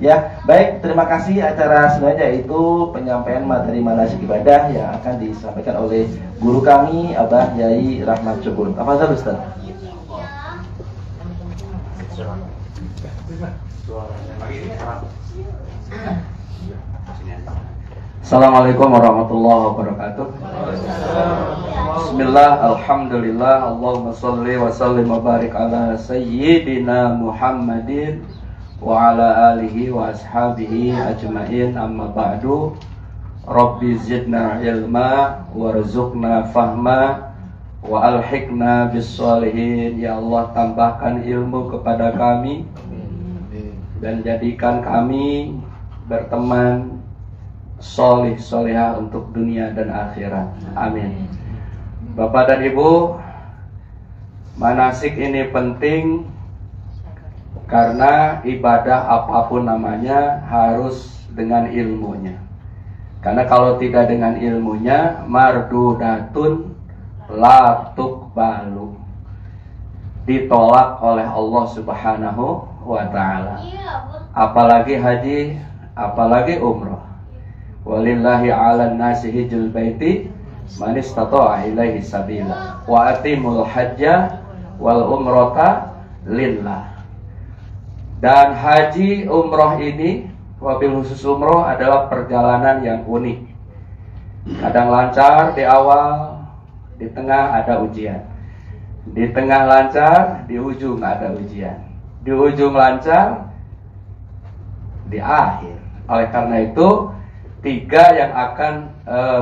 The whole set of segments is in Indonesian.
Ya, baik, terima kasih. Acara selanjutnya yaitu penyampaian materi manasik ibadah yang akan disampaikan oleh guru kami Abah Yai Rahmat Cukun. Tafadhol Ustaz. Assalamualaikum warahmatullahi wabarakatuh. Bismillah, alhamdulillah, Allahumma salli wa sallim wa barik ala sayyidina Muhammadin wa ala alihi wa ashabihi ajmain, amma ba'du. Rabbi zidna ilma warzuqna fahma wa alhiqna bis sholihin. Ya Allah, tambahkan ilmu kepada kami dan jadikan kami berteman solih solihah untuk dunia dan akhirat. Amin. Bapak dan Ibu, manasik ini penting karena ibadah apapun namanya harus dengan ilmunya. Karena kalau tidak dengan ilmunya, mardudatun la tuqbalu, ditolak oleh Allah Subhanahu wa ta'ala. Apalagi haji, apalagi umrah. Walillahi 'alan nasi hijjul baiti man istata'a ilaihi sabila wa atimul hajja wal umrata lillah. Dan haji umroh ini, wabil khusus umroh, adalah perjalanan yang unik. Kadang lancar di awal, di tengah ada ujian. Di tengah lancar, di ujung ada ujian. Di ujung lancar, di akhir. Oleh karena itu, tiga yang akan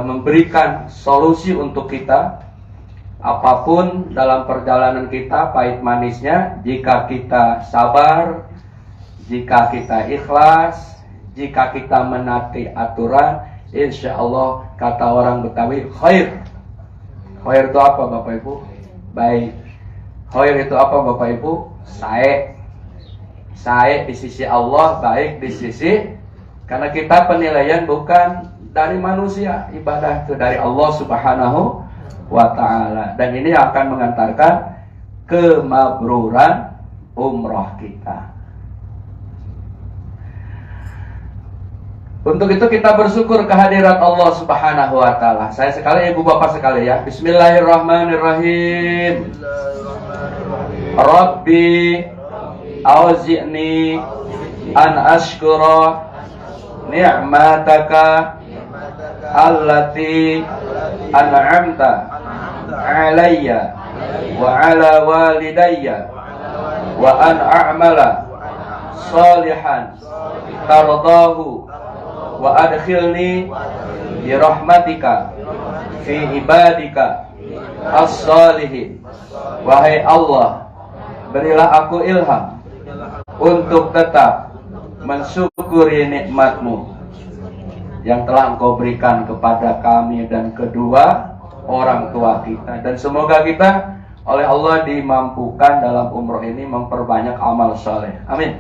memberikan solusi untuk kita. Apapun dalam perjalanan kita, pahit manisnya, jika kita sabar, jika kita ikhlas, jika kita menaati aturan, insya Allah, kata orang Betawi, khair. Khair itu apa Bapak Ibu? Baik. Khair itu apa Bapak Ibu? Sae. Sae di sisi Allah, baik di sisi, karena kita penilaian bukan dari manusia, ibadah itu dari Allah Subhanahu wa ta'ala. Dan ini akan mengantarkan kemabruran umroh kita. Untuk itu kita bersyukur kehadirat Allah Subhanahu wa ta'ala. Saya sekali, ibu bapak sekali ya. Bismillahirrahmanirrahim. Rabbi auzi'ni an ashkura ni'mataka allati an'amta alayya wa ala walidayya wa an a'mala salihan tardahu wa adkhilni bi rahmatika fi ibadika as-salihin. Wahai Allah, berilah aku ilham untuk tetap mensyukuri nikmat-Mu yang telah Engkau berikan kepada kami dan kedua orang tua kita. Dan semoga kita oleh Allah dimampukan dalam umroh ini memperbanyak amal saleh. Amin.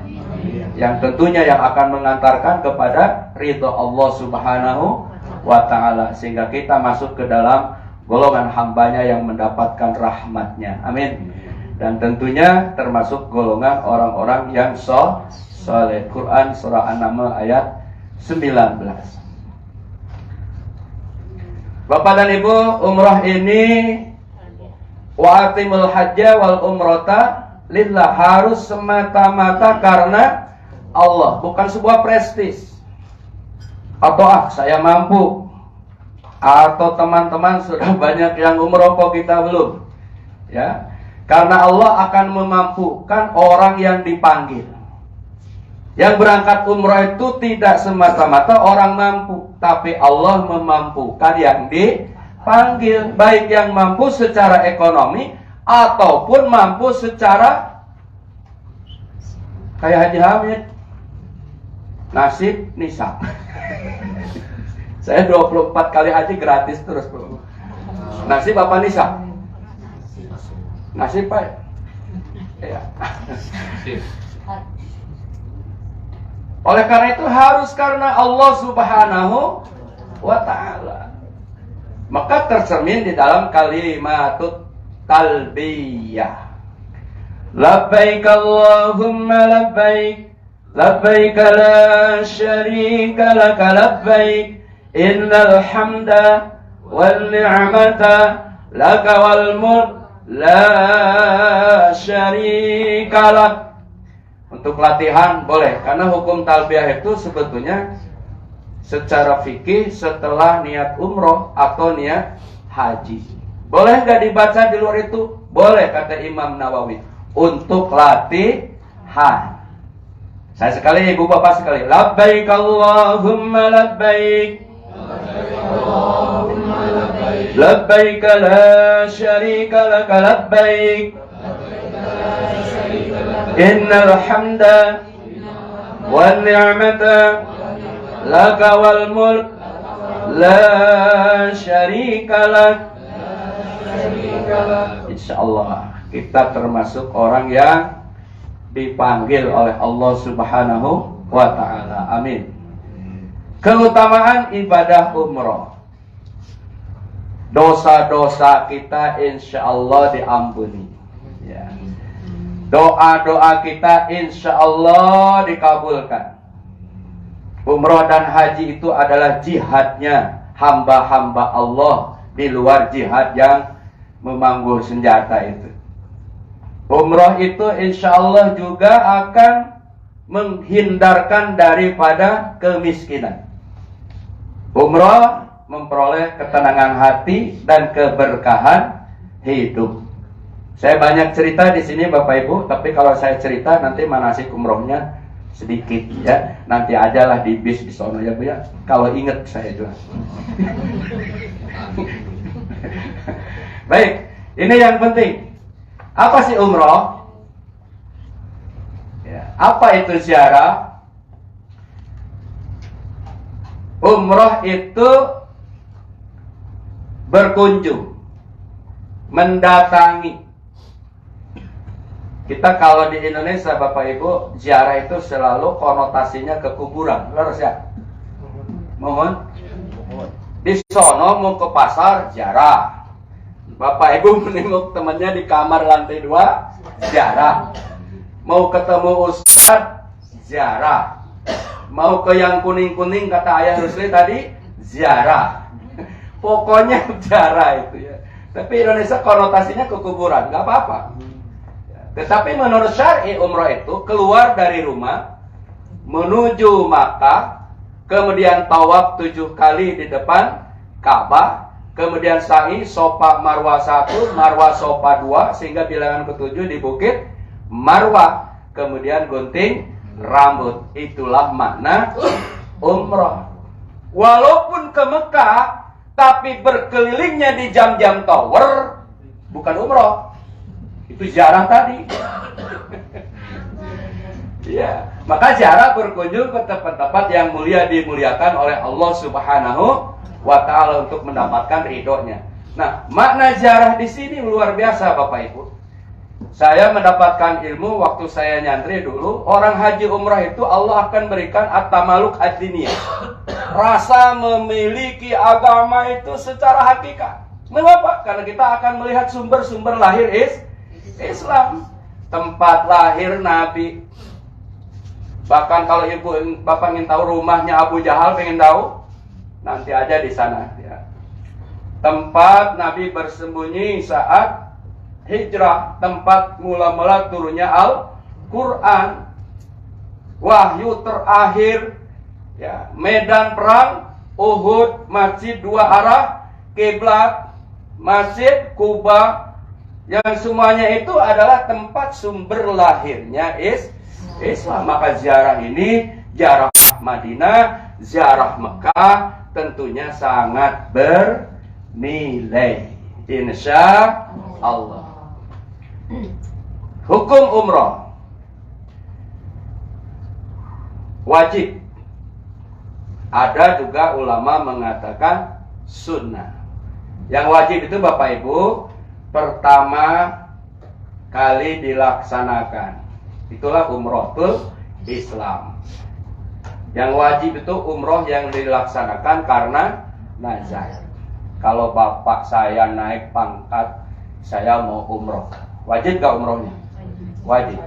Yang tentunya yang akan mengantarkan kepada ridho Allah Subhanahu wa ta'ala, sehingga kita masuk ke dalam golongan hambanya yang mendapatkan rahmatnya. Amin. Dan tentunya termasuk golongan orang-orang yang soleh. Quran surah An-Naml ayat 19. Bapak dan Ibu, umrah ini wa'atimul hajja wal umrota lillah, harus semata-mata karena Allah, bukan sebuah prestis atau saya mampu, atau teman-teman sudah banyak yang umroh kok kita belum, ya. Karena Allah akan memampukan orang yang dipanggil. Yang berangkat umroh itu tidak semata-mata orang mampu, tapi Allah memampukan yang dipanggil, baik yang mampu secara ekonomi ataupun mampu secara kayak Haji Hamid, nasib nisab. Saya 24 kali haji gratis terus, bro. Nasib apa nisab? Nasib, Pak. Ya. Oleh karena itu harus karena Allah Subhanahu wa ta'ala. Maka tercermin di dalam kalimatut talbiyah. Labbaik Allahumma labbaik, labbaik la syarika laka labbaik innal hamda wal ni'mata laka wal mulk la syarika lak. Untuk latihan boleh, karena hukum talbiyah itu sebetulnya secara fikih setelah niat umroh atau niat haji. Boleh nggak dibaca di luar itu? Boleh, kata Imam Nawawi. Untuk latihan. Saya sekali, ibu bapak sekali. Labbaik Allahumma labbaik. Labbaik la syarika laka labbaik. Innal hamda wan ni'mata laka wal mulk la syarika lak. Insyaallah kita termasuk orang yang dipanggil oleh Allah Subhanahu wa ta'ala. Amin. Keutamaan ibadah umroh. Dosa-dosa kita insyaallah diampuni. Ya. Doa-doa kita insyaallah dikabulkan. Umroh dan haji itu adalah jihadnya hamba-hamba Allah di luar jihad yang memanggul senjata itu. Umroh itu insyaallah juga akan menghindarkan daripada kemiskinan. Umroh memperoleh ketenangan hati dan keberkahan hidup. Saya banyak cerita di sini Bapak Ibu, tapi kalau saya cerita nanti manasik umrohnya sedikit ya. Nanti ajalah di bis di sono ya Bu ya. Kalau ingat saya juga. Baik, ini yang penting. Apa sih umroh? Ya, apa itu ziarah? Umroh itu berkunjung, mendatangi. Kita kalau di Indonesia Bapak Ibu, ziarah itu selalu konotasinya ke kuburan. Lurus ya? Mohon. Di sono mau ke pasar, ziarah. Bapak Ibu menengok temannya di kamar lantai 2, ziarah. Mau ketemu ustaz, ziarah. Mau ke yang kuning-kuning kata Ayah Rusli tadi, ziarah. Pokoknya ziarah itu ya. Tapi Indonesia konotasinya ke kuburan, nggak apa-apa. Tetapi menurut syar'i umrah itu keluar dari rumah menuju Makkah, kemudian tawaf 7 kali di depan Ka'bah, kemudian sa'i Sofa Marwah 1, Marwah Sofa 2 sehingga bilangan ke-7 di Bukit Marwah, kemudian gunting rambut. Itulah makna umrah. Walaupun ke Mekah tapi berkelilingnya di jam-jam tower bukan umrah. Itu ziarah tadi. Ya, maka ziarah berkunjung ke tempat-tempat yang mulia dimuliakan oleh Allah Subhanahu wa ta'ala untuk mendapatkan ridhonya. Nah, makna ziarah di sini luar biasa Bapak Ibu. Saya mendapatkan ilmu waktu saya nyantri dulu, orang haji umrah itu Allah akan berikan at-tamaluk ad-diniyah. Rasa memiliki agama itu secara hakikat. Mengapa? Karena kita akan melihat sumber-sumber lahir Islam, tempat lahir Nabi. Bahkan kalau ibu bapak ingin tahu rumahnya Abu Jahal, pengen tahu, nanti aja di sana. Ya. Tempat Nabi bersembunyi saat hijrah, tempat mula-mula turunnya Al-Quran, wahyu terakhir, ya, medan perang, Uhud, masjid 2 arah, kiblat, masjid Kuba. Yang semuanya itu adalah tempat sumber lahirnya Islam. Maka ziarah ini, ziarah Madinah, ziarah Mekah tentunya sangat bernilai. Insya Allah. Hukum umrah wajib. Ada juga ulama mengatakan sunnah. Yang wajib itu Bapak Ibu pertama kali dilaksanakan, itulah umrohul Islam. Yang wajib itu umroh yang dilaksanakan karena nazar. Kalau bapak saya naik pangkat, saya mau umroh, wajib gak umrohnya? Wajib.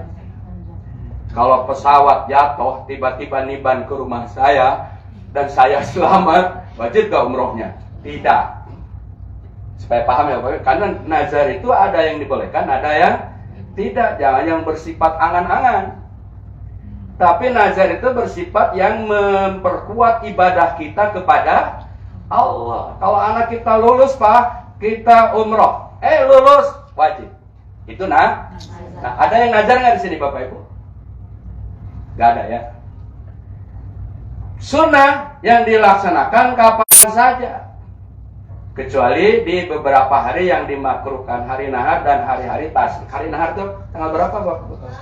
Kalau pesawat jatuh tiba-tiba niban ke rumah saya dan saya selamat, wajib gak umrohnya? Tidak. Supaya paham ya Bapak, karena nazar itu ada yang dibolehkan, ada yang tidak. Jangan yang bersifat angan-angan. Tapi nazar itu bersifat yang memperkuat ibadah kita kepada Allah. Kalau anak kita lulus Pak, kita umroh. Lulus, wajib. Itu nah, ada yang nazar nggak di sini Bapak Ibu? Nggak ada ya. Sunnah yang dilaksanakan kapan saja, kecuali di beberapa hari yang dimakruhkan, hari nahar dan hari-hari tasrik. Hari nahar itu tanggal berapa Bapak?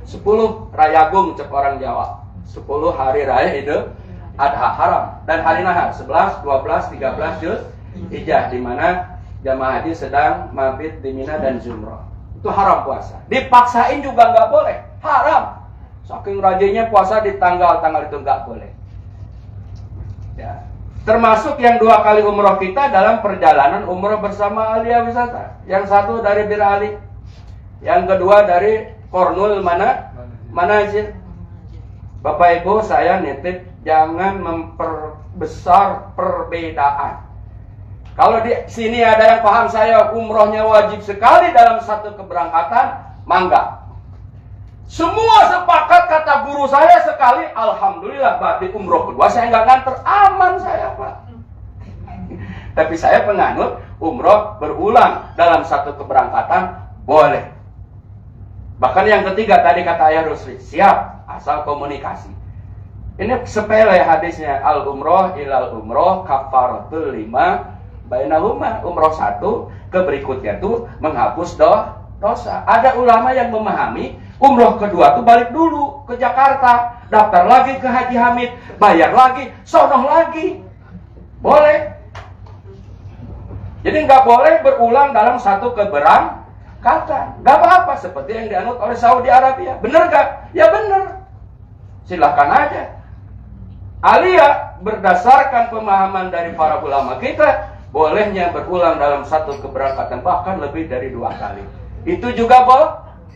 10 Rayagung cep orang Jawa. 10 hari raya Idul Adha haram. Dan hari nahar 11, 12, 13 Zulhijjah, di mana jamaah haji sedang mabit di Mina dan Jumrah. Itu haram puasa. Dipaksain juga nggak boleh, haram. Saking rajinnya puasa di tanggal-tanggal itu nggak boleh. Ya. Termasuk yang 2 kali umroh kita dalam perjalanan umroh bersama Alia Wisata. Yang satu dari Bir Ali, yang kedua dari Kornul Manazil. Bapak Ibu, saya nitip jangan memperbesar perbedaan. Kalau di sini ada yang paham saya umrohnya wajib sekali dalam satu keberangkatan, mangga. Semua sepakat kata guru saya sekali, alhamdulillah berarti umroh kedua saya nggak nganter, aman saya Pak. Tapi saya penganut umroh berulang dalam satu keberangkatan boleh. Bahkan yang ketiga tadi kata Ayah Rusli, siap asal komunikasi. Ini sepele hadisnya, al umroh ilal umroh kafaratul lima bainahuma. Umroh satu ke berikutnya itu menghapus dosa. Ada ulama yang memahami umroh kedua tuh balik dulu ke Jakarta, daftar lagi ke Haji Hamid, bayar lagi, sonoh lagi. Boleh. Jadi nggak boleh berulang dalam satu keberangkatan. Nggak apa-apa, seperti yang dianut oleh Saudi Arabia. Bener nggak? Ya bener. Silahkan aja. Alia berdasarkan pemahaman dari para ulama kita, bolehnya berulang dalam satu keberangkatan, bahkan lebih dari 2 kali. Itu juga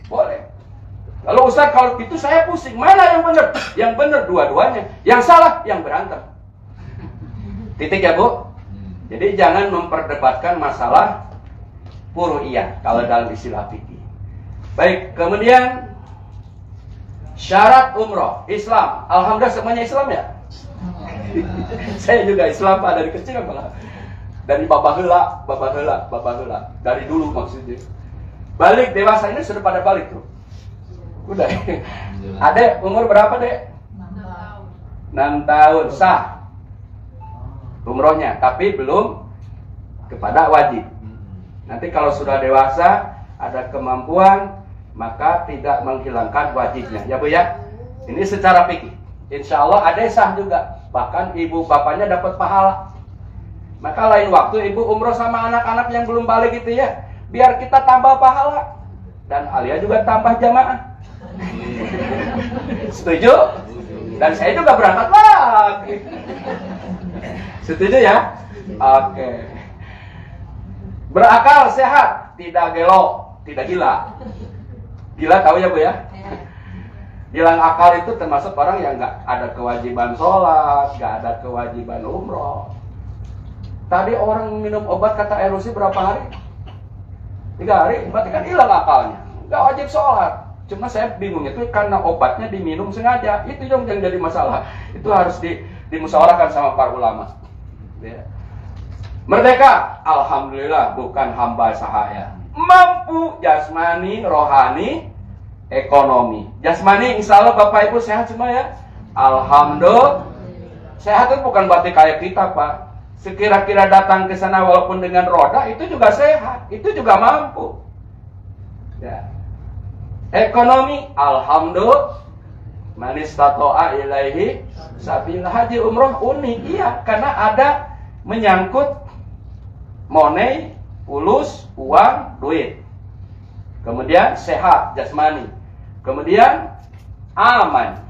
boleh. Lalu Ustaz, kalau gitu saya pusing, mana yang benar? Yang benar dua-duanya, yang salah yang berantem. Titik ya Bu. Jadi jangan memperdebatkan masalah furu'iyah kalau dalam istilah fikih. Baik, kemudian syarat umroh Islam. Alhamdulillah semuanya Islam ya. Saya juga Islam Pak, dari kecil malah. Dari babah heula, dari dulu maksudnya. Balik dewasa ini sudah pada balik tuh. Udah. Adek umur berapa Dek? 6 tahun sah umrohnya, tapi belum kepada wajib. Nanti kalau sudah dewasa ada kemampuan, maka tidak menghilangkan wajibnya ya Bu ya. Ini secara fikih. Insya Allah adek sah juga, bahkan ibu bapaknya dapat pahala. Maka lain waktu ibu umroh sama anak-anak yang belum balik itu ya, biar kita tambah pahala dan Alia juga tambah jamaah. Setuju? Dan saya juga berangkat lagi. Setuju ya? Oke. Berakal sehat, tidak gelo, tidak gila. Gila tahu ya Bu ya? Hilang akal itu termasuk orang yang nggak ada kewajiban sholat, nggak ada kewajiban umroh. Tadi orang minum obat kata erosi berapa hari? 3 hari, berarti kan hilang akalnya. Nggak wajib sholat. Cuma saya bingung itu karena obatnya diminum sengaja. Itu yang jadi masalah. Itu harus dimusyawarahkan sama para ulama. Ya. Merdeka, alhamdulillah bukan hamba sahaya. Mampu jasmani, rohani, ekonomi. Jasmani insya Allah Bapak Ibu sehat semua ya. Alhamdulillah. Sehat itu bukan berarti kayak kita Pak. Sekira-kira datang ke sana walaupun dengan roda itu juga sehat, itu juga mampu. Ya. Ekonomi, alhamdulillah. Man istata'a ilaihi sabila. Haji umroh unik, iya, karena ada menyangkut money, fulus, uang, duit. Kemudian sehat jasmani. Kemudian aman.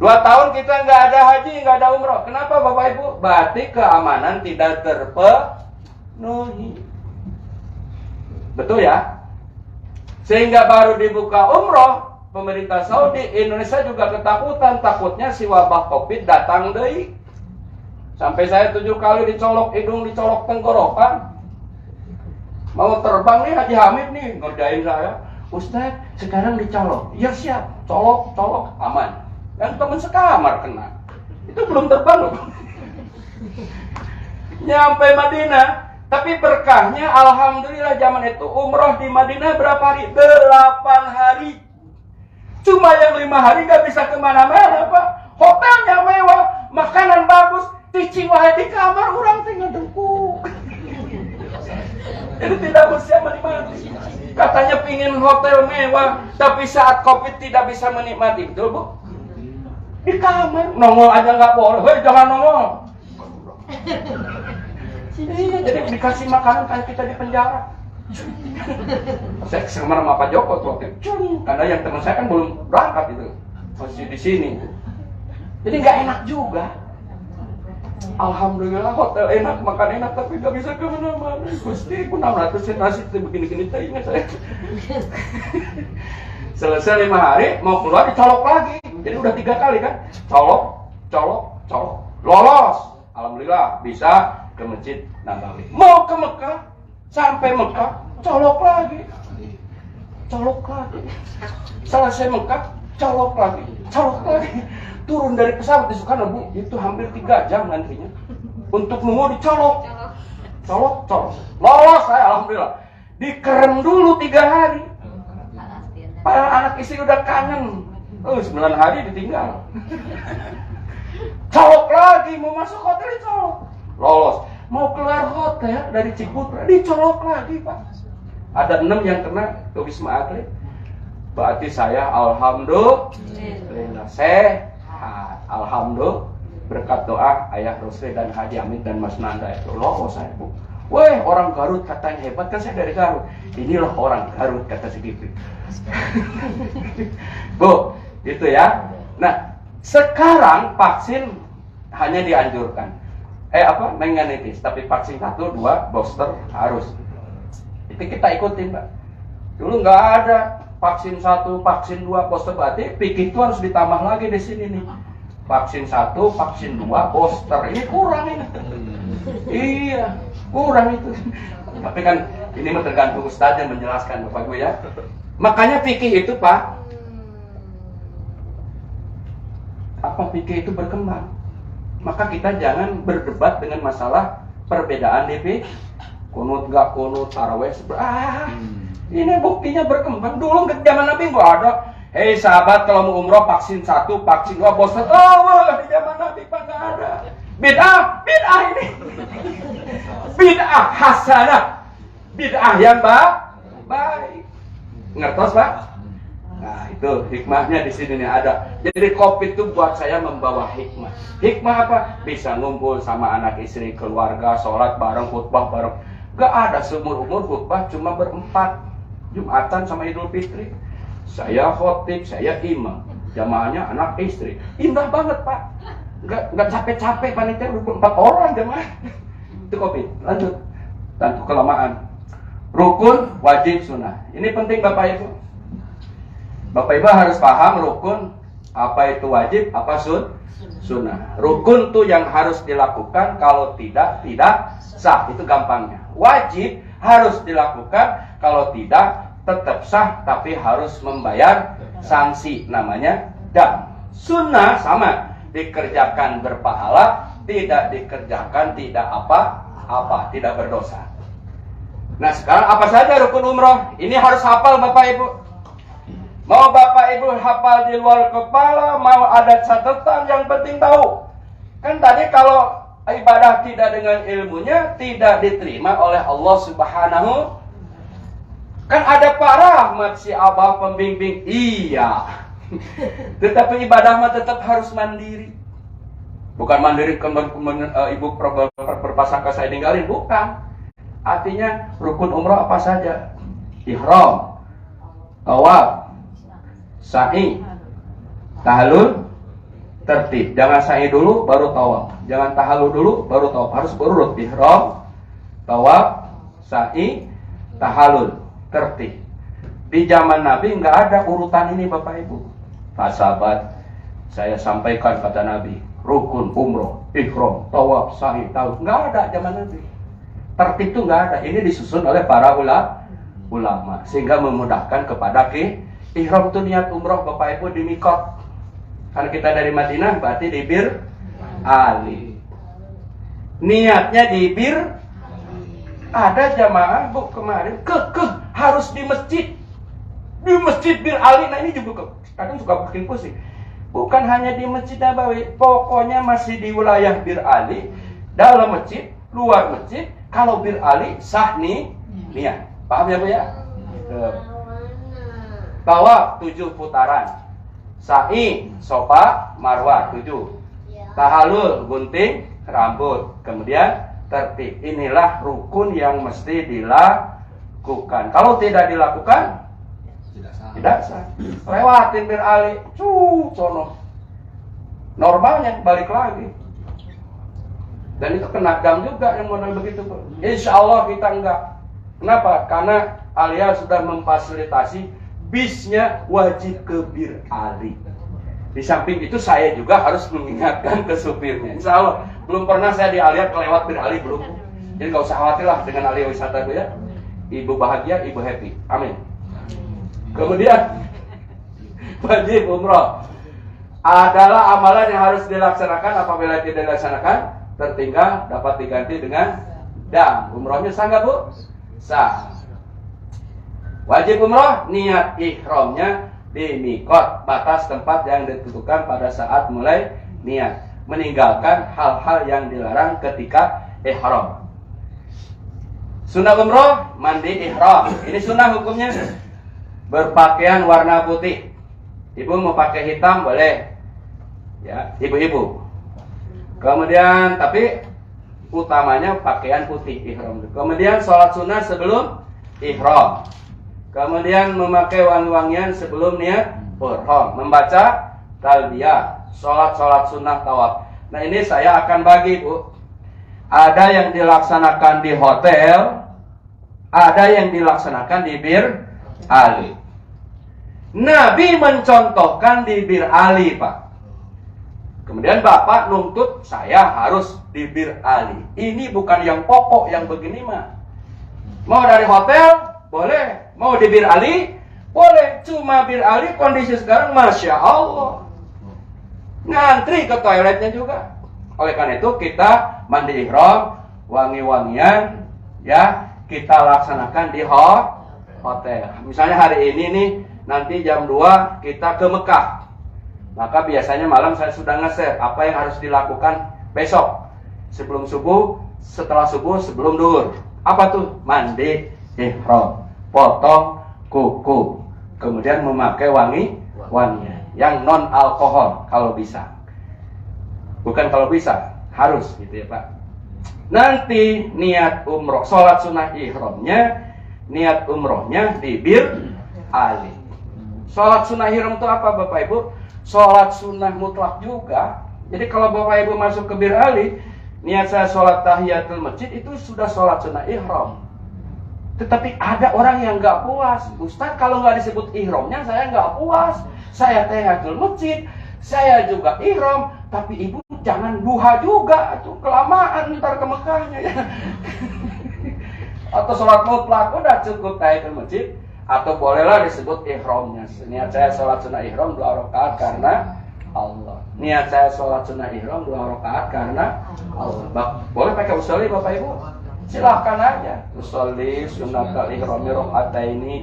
2 tahun kita nggak ada haji, nggak ada umroh. Kenapa Bapak Ibu? Berarti keamanan tidak terpenuhi. Betul ya? Sehingga baru dibuka umroh pemerintah Saudi, Indonesia juga ketakutan, takutnya si wabah Covid datang deui. Sampai saya 7 kali dicolok hidung, dicolok tenggorokan. Mau terbang nih Haji Hamid nih, ngerjain saya. Ustaz, sekarang dicolok. Ya siap, colok, aman. Dan teman sekamar kena. Itu belum terbang loh. Nyampe Madinah, tapi berkahnya alhamdulillah zaman itu umroh di Madinah berapa hari? 8 hari. Cuma yang 5 hari gak bisa kemana-mana Pak. Hotelnya mewah, makanan bagus, cicing wae di kamar, orang tinggal dengkuk. Jadi tidak bisa menikmati. Katanya pingin hotel mewah, tapi saat Covid tidak bisa menikmati, betul Bu? Di kamar, nongol aja nggak boleh. Hei, jangan nongol. Iya, jadi dikasih makanan kayak kita di penjara. Saya sama Pak Joko tuh, karena yang teman saya kan belum berangkat itu, masih di sini. Jadi nggak enak juga. Alhamdulillah hotel enak, makan enak, tapi nggak bisa kemana-mana. Gusti, aku 600 nasi begini-gini, ingat saya. Selesai 5 hari, mau keluar dicolok lagi. Jadi udah 3 kali kan, colok, lolos. Alhamdulillah bisa ke Masjid Nabawi. Mau ke Mekah, sampai Mekah, colok lagi. Selesai Mekah, colok lagi. Turun dari pesawat di Soekarno Bu, itu hampir 3 jam nantinya. Untuk nunggu dicolok. Lolos saya alhamdulillah. Dikerem dulu 3 hari. Padahal anak istri udah kangen. 9 hari ditinggal. Colok lagi, mau masuk hotel dicolok. Lolos. Mau keluar hotel dari Ciputra, dicolok lagi Pak. Ada 6 yang kena ke Wisma Atlet. Berarti saya alhamdulillah sehat. Alhamdulillah berkat doa Ayah Rusli dan Haji Amin dan Mas Nanda itu lolos saya Bu. Weh, orang Garut katanya hebat, kan saya dari Garut. Inilah orang Garut kata si Gipri. Bu, gitu ya. Nah, sekarang vaksin hanya dianjurkan. Meningitis, tapi vaksin 1, 2, booster harus. Itu kita ikutin Pak. Dulu nggak ada vaksin 1, vaksin 2, booster, berarti pikir itu harus ditambah lagi di sini nih. Vaksin 1, vaksin 2, booster. Ini kurang ini. Iya, kurang itu. Tapi kan ini tergantung Ustaz yang menjelaskan Bapak Ibu ya. Makanya fikih itu Pak, fikih itu berkembang. Maka kita jangan berdebat dengan masalah perbedaan DP. Kunut gak kunut, taraweh ini buktinya berkembang. Dulu ke zaman Nabi nggak ada. Hei sahabat, kalau mau umroh vaksin 1, vaksin 2, booster. Di zaman Nabi Pak nggak ada. Bid'ah ini. Bid'ah hasanah. Bid'ah yang baik. Ngertos Pak? Nah itu hikmahnya di sini nih ada. Jadi Covid itu buat saya membawa hikmah. Hikmah apa? Bisa ngumpul sama anak istri, keluarga, sholat bareng, khutbah bareng. Gak ada seumur umur khutbah cuma berempat. Jumatan sama Idul Fitri. Saya khotib, saya imam. Jamaahnya anak istri. Indah banget Pak. Gak capek-capek panitia 24 orang jamaah. Itu Covid. Lanjut. Tentu kelamaan. Rukun, wajib, sunnah. Ini penting Bapak Ibu. Bapak Ibu harus paham rukun. Apa itu wajib, apa sunnah. Rukun tuh yang harus dilakukan. Kalau tidak sah. Itu gampangnya. Wajib harus dilakukan. Kalau tidak, tetap sah, tapi harus membayar sanksi, namanya dam. Sunnah sama, dikerjakan berpahala, tidak dikerjakan tidak apa-apa, tidak berdosa. Nah sekarang apa saja rukun umroh? Ini harus hafal Bapak Ibu. Mau Bapak Ibu hafal di luar kepala, mau ada catatan, yang penting tahu. Kan tadi kalau ibadah tidak dengan ilmunya, tidak diterima oleh Allah Subhanahu. Kan ada Pak Rahmat, si Abah pembimbing. Iya. Tetapi ibadah mah tetap harus mandiri. Bukan mandiri ibu berprasangka saya ninggalin, bukan. Artinya rukun umrah apa saja? Ihram, tawaf, sa'i, tahallul, tertib. Jangan sa'i dulu baru tawaf. Jangan tahallul dulu baru tawaf. Harus berurut. Ihram, tawaf, sa'i, tahallul, tertib. Di zaman Nabi nggak ada urutan ini Bapak Ibu. Pak sahabat, saya sampaikan kata Nabi, rukun, umroh, ihram, tawaf, sa'i, tawaf, nggak ada zaman Nabi. Tertib itu nggak ada. Ini disusun oleh para ulama sehingga memudahkan kepada ihram itu niat umroh Bapak Ibu di mikot. Karena kita dari Madinah berarti di Bir Ali. Niatnya di Bir. Ada jamaah Bu kemarin harus di masjid. Di masjid Bir Ali. Nah ini juga kadang suka bikin pusing. Bukan hanya di Masjid Nabawi, pokoknya masih di wilayah Bir Ali, dalam masjid, luar masjid. Kalau Bir Ali sah nih niat. Paham ya Bu ya? Tawaf 7 putaran. Sa'i, sofa, marwah 7. Tahalul, gunting rambut. Kemudian tertib. Inilah rukun yang mesti dilakukan. Kalau tidak dilakukan, tidak sah. Lewatin Bir Ali, sono. Normalnya balik lagi. Dan itu kena dam juga yang modal begitu. Insya Allah kita enggak. Kenapa? Karena Alia sudah memfasilitasi bisnya wajib ke Bir Ali. Di samping itu saya juga harus mengingatkan ke supirnya. Insya Allah belum pernah saya di Alia kelewat Bir Ali belum. Jadi nggak usah khawatir lah dengan Alia wisata Bu ya. Ibu bahagia, ibu happy. Amin. Kemudian wajib umroh adalah amalan yang harus dilaksanakan. Apabila tidak dilaksanakan, tertinggal dapat diganti dengan dam. Umrohnya sah nggak Bu? Sah. Wajib umroh, niat ihramnya di mikot, batas tempat yang ditentukan pada saat mulai niat. Meninggalkan hal-hal yang dilarang ketika ihram. Sunnah umroh, mandi ihram. Ini sunnah hukumnya. Berpakaian warna putih. Ibu mau pakai hitam boleh. Ya, ibu-ibu. Kemudian tapi utamanya pakaian putih ihram. Kemudian sholat sunnah sebelum ihram. Kemudian memakai wangi-wangian sebelum niat ihram. Membaca talbiyah, sholat sunnah tawaf. Nah ini saya akan bagi Bu. Ada yang dilaksanakan di hotel, ada yang dilaksanakan di Bir Ali. Nabi mencontohkan di Bir Ali Pak. Kemudian Bapak nuntut saya harus di Bir Ali. Ini bukan yang pokok yang begini mah. Mau dari hotel boleh, mau di Bir Ali boleh. Cuma Bir Ali kondisi sekarang Masya Allah ngantri ke toiletnya juga. Oleh karena itu kita mandi ihram, wangi-wangian ya kita laksanakan di hotel. Misalnya hari ini nih nanti jam 2 kita ke Mekah. Maka biasanya malam saya sudah nge-share apa yang harus dilakukan besok. Sebelum subuh, setelah subuh, sebelum duhur. Apa tuh? Mandi ihram, potong kuku, kemudian memakai wangian yang non alkohol kalau bisa. Bukan kalau bisa, harus gitu ya Pak. Nanti niat umroh, sholat sunnah ihramnya, niat umrohnya di Bir Ali. Sholat sunnah ihram itu apa Bapak Ibu? Sholat sunnah mutlak juga. Jadi kalau Bapak Ibu masuk ke Bir Ali, niat saya sholat tahiyatul masjid itu sudah sholat sunnah ihram. Tetapi ada orang yang nggak puas. Ustaz kalau nggak disebut ihramnya saya nggak puas. Saya tahiyatul masjid, saya juga ihram. Tapi ibu jangan duha juga, tuh kelamaan ntar ke Mekahnya ya. Atau sholat mutlak udah cukup tahiyatul masjid. Atau bolehlah disebut ihramnya. Niat saya sholat sunnah ihram 2 rakaat karena Allah. Niat saya sholat sunnah ihram 2 rakaat karena Allah. Boleh pakai usolli Bapak Ibu? Silahkan aja. Usolli sunnatal ihrami rakaataini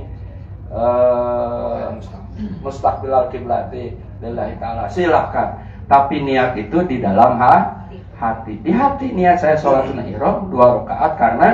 mustaqbilal kiblati lillahi ta'ala. Silahkan. Tapi niat itu di dalam hati. Di hati niat saya sholat sunnah ihram 2 rakaat karena.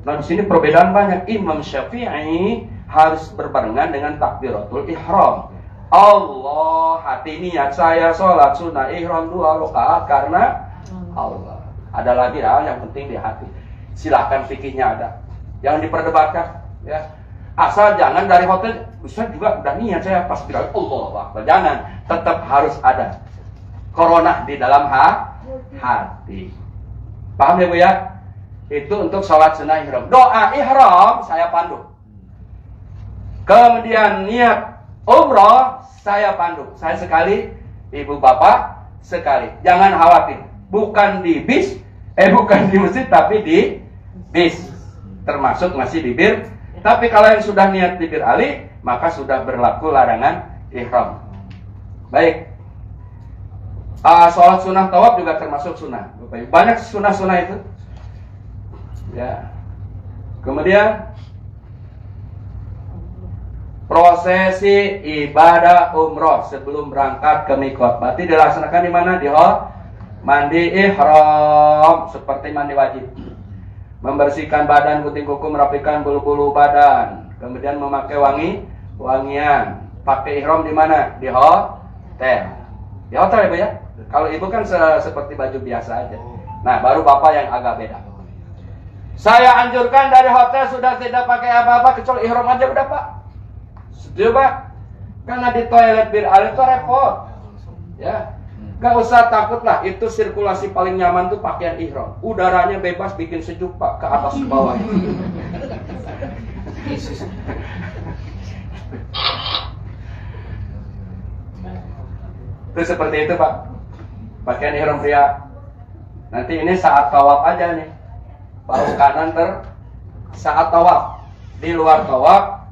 Nah di sini perbedaan banyak. Imam Syafi'i harus berbarengan dengan takbiratul ihram. Allah, hati niat saya sholat sunnah ihram 2 rakaat karena Allah. Ada lagi hal yang penting di hati. Silahkan fikihnya ada. Jangan diperdebatkan ya. Asal jangan dari hotel, Ustaz juga udah niat saya pas bilang Allah Akbar. Jangan, tetap harus ada corona di dalam hati. Paham ya Bu ya? Itu untuk sholat sunnah ihram. Doa ihram saya pandu. Kemudian niat umroh, saya pandu. Saya sekali, ibu bapak sekali. Jangan khawatir. Bukan di bis, bukan di masjid, tapi di bis. Termasuk masih di bir. Tapi kalau yang sudah niat di Bir Ali, maka sudah berlaku larangan ihram. Baik. Sholat sunnah tawaf juga termasuk sunnah. Banyak sunnah-sunnah itu. Ya. Kemudian prosesi ibadah umroh sebelum berangkat ke mikot. Berarti dilaksanakan di mana? Di hall mandi ihram seperti mandi wajib. Membersihkan badan, gunting kuku, merapikan bulu-bulu badan. Kemudian memakai wangian. Pakai ihram di mana? Di hotel. Di hotel ya, Bu ya? Kalau ibu kan seperti baju biasa aja. Nah, baru bapak yang agak beda. Saya anjurkan dari hotel sudah tidak pakai apa-apa kecuali ihram aja udah, Pak. Setuju, Pak? Karena di toilet Bir Ali itu repot. Ya. Gak usah takut lah, itu sirkulasi paling nyaman tuh pakaian ihram. Udaranya bebas, bikin sejuk, Pak, ke atas ke bawah. Itu seperti itu, Pak. Pakaian ihram pria. Nanti ini saat tawaf aja nih. Paruh kanan saat tawaf. Di luar tawaf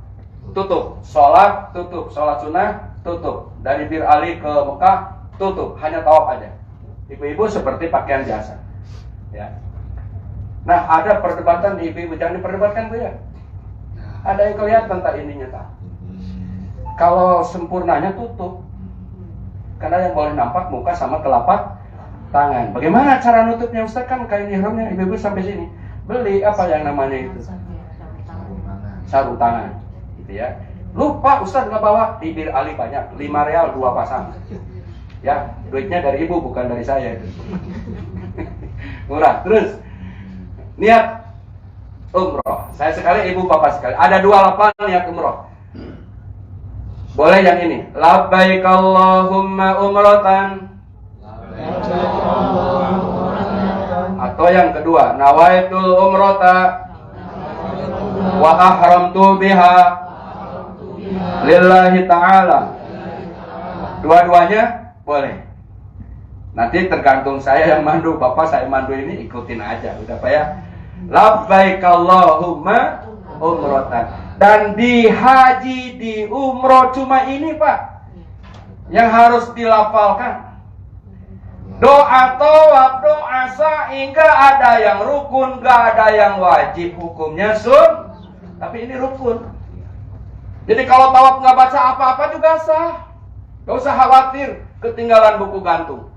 tutup. Sholat tutup. Sholat sunnah tutup. Dari Bir Ali ke Mekah tutup. Hanya tawaf aja. Ibu-ibu seperti pakaian biasa. Ya. Nah, ada perdebatan ibu-ibu. Jangan diperdebatkan, Bu ya. Ada yang kelihatan tak ininya tak. Kalau sempurnanya tutup. Karena yang boleh nampak muka sama telapak tangan. Bagaimana cara nutupnya, Ustaz? Kan kain ihramnya ibu-ibu sampai sini. Beli apa yang namanya itu? Sarung tangan. Gitu ya. Lupa Ustaz nggak bawa. Di Bir Ali banyak. 5 real 2 pasang. Ya, duitnya dari ibu bukan dari saya itu. Murah. Terus niat umroh. Saya sekali, ibu bapak sekali. Ada 2 lapangan niat umroh. Boleh yang ini. Labbaik Allahumma umratan. Atau yang kedua, nawaitul umrata wa ahramtu biha lillahi ta'ala. Dua-duanya boleh. Nanti tergantung saya yang mandu. Bapak saya mandu ini ikutin aja. Udah Pak ya. Labbaik Allahumma umratan. Dan di haji, di umroh cuma ini Pak yang harus dilafalkan. Doa tawaf, doa sa'i, gak ada yang rukun, gak ada yang wajib. Hukumnya tapi ini rukun. Jadi kalau tawaf gak baca apa-apa juga sah. Gak usah khawatir ketinggalan buku gantung.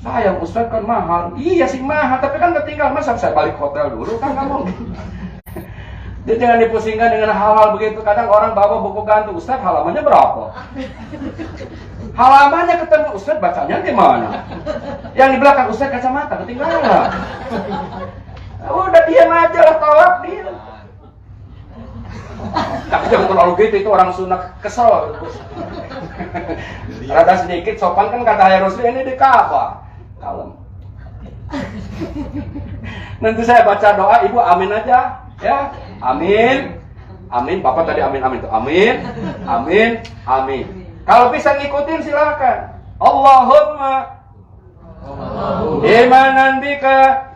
Sayang Ustaz kan mahal. Iya sih mahal, tapi kan ketinggalan. Masa saya balik hotel dulu kan kamu. Jadi jangan dipusingkan dengan hal-hal begitu. Kadang orang bawa buku gantung, Ustaz halamannya berapa? Halamannya ketemu, Ustaz bacanya gimana? Yang di belakang Ustaz kacamata ketinggalan. Udah diam aja lah, tawaf diam. Tapi jangan terlalu gitu, itu orang Sunda kesel. Rada sedikit sopan kan kata Ayah Rusli, ini di Ka'bah. Kalem. Nanti saya baca doa, ibu amin aja. Ya, amin, amin. Bapak tadi amin, amin tuh, amin, amin, amin. Kalau bisa ngikutin silakan. Allahumma imanan bika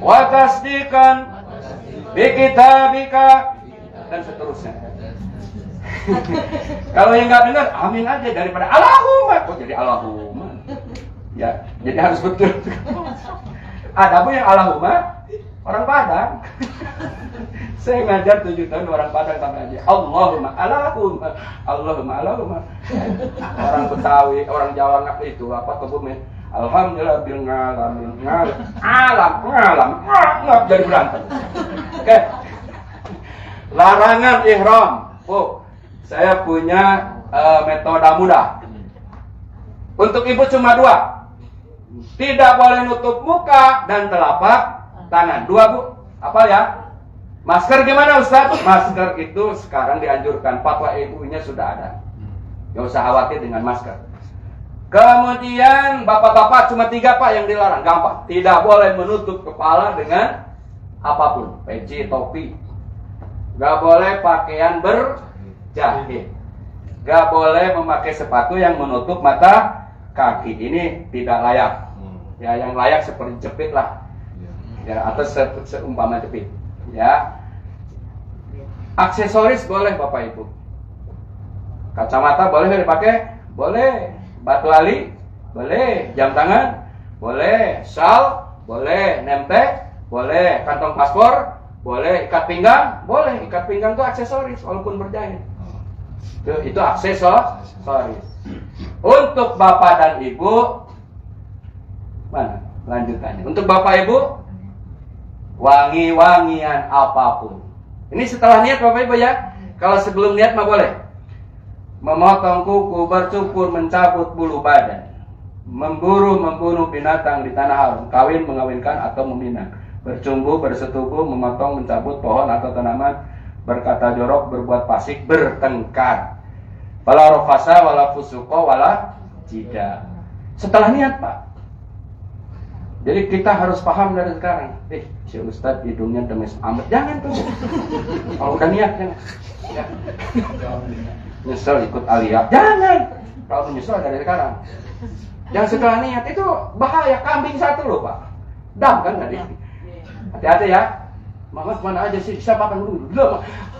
wa tasdiqan bi kitabika dan seterusnya. Kalau yang nggak dengar, amin aja daripada Allahumma. Kok jadi Allahumma? Ya, jadi harus betul. Ada pun yang Allahumma orang Padang. Saya ngajar 7 tahun orang Padang sampai aja. Allahumma, Allahumma, Allahumma, Allahumma. Orang Betawi, orang Jawa nggak itu apa Kebumen. Alhamdulillah bil ngalamin ngalam nggak jadi berantem. Oke. Larangan ihram. Oh, saya punya metode mudah. Untuk ibu cuma 2. Tidak boleh nutup muka dan telapak tangan. 2 Bu. Apa ya? Masker gimana Ustaz? Masker itu sekarang dianjurkan. Fatwa ibunya sudah ada. Gak usah khawatir dengan masker. Kemudian bapak-bapak cuma 3 Pak yang dilarang. Gampang. Tidak boleh menutup kepala dengan apapun. Peci, topi. Gak boleh pakaian jahit. Gak boleh memakai sepatu yang menutup mata kaki. Ini tidak layak. Ya, yang layak seperti jepit lah. Ya, atau seumpama jepit. Ya. Aksesoris boleh Bapak Ibu. Kacamata boleh nggak dipakai? Boleh. Batu ali? Boleh. Jam tangan? Boleh. Shawl? Boleh. Nemtek? Boleh. Kantong paspor? Boleh. Ikat pinggang? Boleh. Ikat pinggang itu aksesoris walaupun berjahit. Itu aksesoris. Untuk Bapak dan Ibu, mana lanjutannya? Untuk Bapak Ibu, wangi-wangian apapun. Ini setelah niat Bapak Ibu ya. Kalau sebelum niat mah boleh. Memotong kuku, bercukur, mencabut bulu badan, membunuh binatang di tanah haram, kawin, mengawinkan atau meminang, bercumbu, bersetubuh, memotong, mencabut pohon atau tanaman, berkata jorok, berbuat fasik, bertengkar. Wala rofasa, wala fusuko, wala jida. Setelah niat Pak. Jadi kita harus paham dari sekarang. Si Ustadz hidungnya demes amat. Jangan tuh. Kalau udah niat jangan. Ya. Nyesel ikut aliyah. Jangan. Kalau menyesal dari sekarang. Jangan setelah niat itu bahaya. Kambing satu loh Pak. Dam kan tadi. Hati-hati ya. Mama kemana aja sih? Siapa akan nunggu?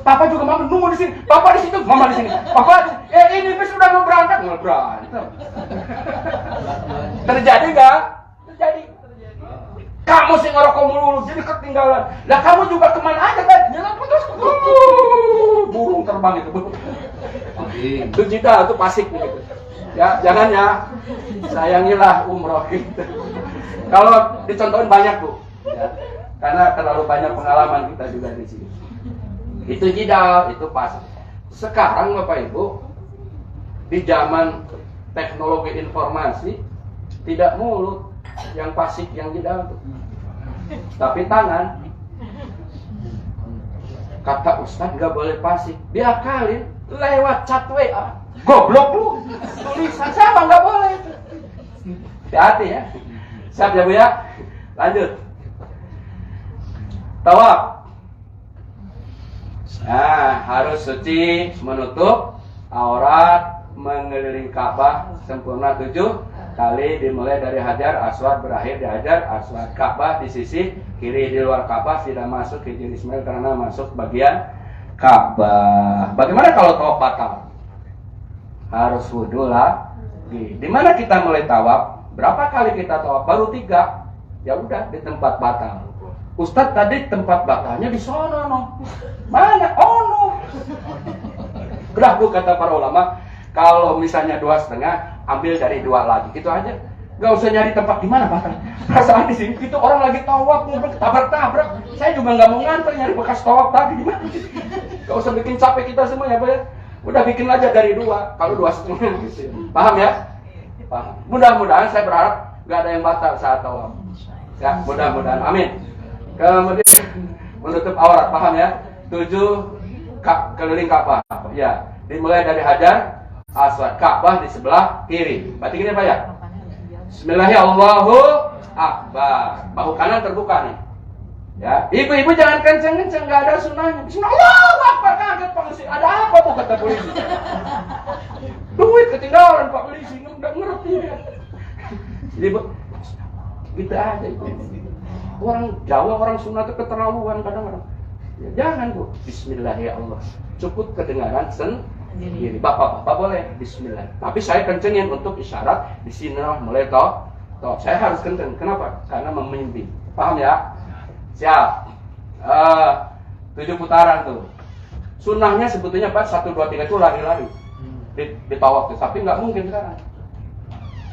Papa juga mama nunggu di sini. Papa di situ, mama di sini. Papa, ini bis sudah mau berangkat. Nggak berantem. Terjadi nggak? Terjadi. Kamu sih ngerokok mulu, jadi ketinggalan. Lah kamu juga kemana aja kan? Jalan putus. Burung terbang itu. Itu jida, itu pasik gitu. Ya, jangan ya. Sayangilah umroh gitu. Kalau dicontohin banyak Bu. Ya. Karena terlalu banyak pengalaman kita juga di sini. Itu jidal, itu pasik. Sekarang Bapak Ibu, di zaman teknologi informasi, tidak mulut yang pasik, yang jidal tuh. Tapi tangan. Kata Ustadz gak boleh pasik. Diakalin lewat chat WA. Goblok lu. Tulisan sama gak boleh. Hati-hati ya. Siap ya Bu ya. Lanjut. Tawaf. Nah, harus suci, menutup aurat, mengelilingi Ka'bah sempurna 7 kali, dimulai dari Hajar Aswad, berakhir di Hajar Aswad. Ka'bah di sisi kiri, di luar Ka'bah tidak masuk Hijr Ismail karena masuk bagian Ka'bah. Bagaimana kalau tawaf batal? Harus wudu lagi. Di mana kita mulai tawaf? Berapa kali kita tawaf? Baru 3. Ya udah di tempat batal. Ustadz tadi tempat batalnya di sono no. Mana? Oh no. Udah Bu kata para ulama, kalau misalnya 2,5, ambil dari 2 lagi, gitu aja. Gak usah nyari tempat di mana batal. Perasaan di sini itu orang lagi tawaf, tabrak-tabrak. Saya juga nggak mau nganter nyari bekas tawaf tadi di mana. Gak usah bikin capek kita semua ya Pak ya. Udah bikin aja dari 2, kalau 2,5 gitu. Paham ya? Paham. Mudah-mudahan saya berharap nggak ada yang batal saat tawaf. Ya, mudah-mudahan. Amin. Kemudian menutup aurat, paham ya? 7 keliling Ka'bah. Ya, dimulai dari Hajar Aswad, Ka'bah di sebelah kiri. Berarti gini Pak ya? Bismillahirrahmanirrahim. Bahu kanan terbuka nih. Ya, ibu-ibu jangan kenceng-kenceng, nggak ada sunahnya. Bismillahirrahmanirrahim. Kaget Pak polisi. Ada apa Bu kata polisi? Duit ketinggalan Pak polisi, nggak ngerti ya. Jadi Bu, gitu aja itu. Orang Jawa, orang Sunda itu keterlaluan kadang-kadang. Ya, jangan Bu. Bismillahirrahmanirrahim. Cukup kedengaran sendiri. Bapak-bapak boleh Bismillah. Tapi saya kencengin untuk isyarat. Di sini mulai toh. Saya harus kenceng. Kenapa? Karena memimpin. Paham ya? Siap. 7 putaran tuh. Sunnahnya sebetulnya Pak 1, 2, 3 itu lari-lari di tawaf tuh. Tapi nggak mungkin sekarang.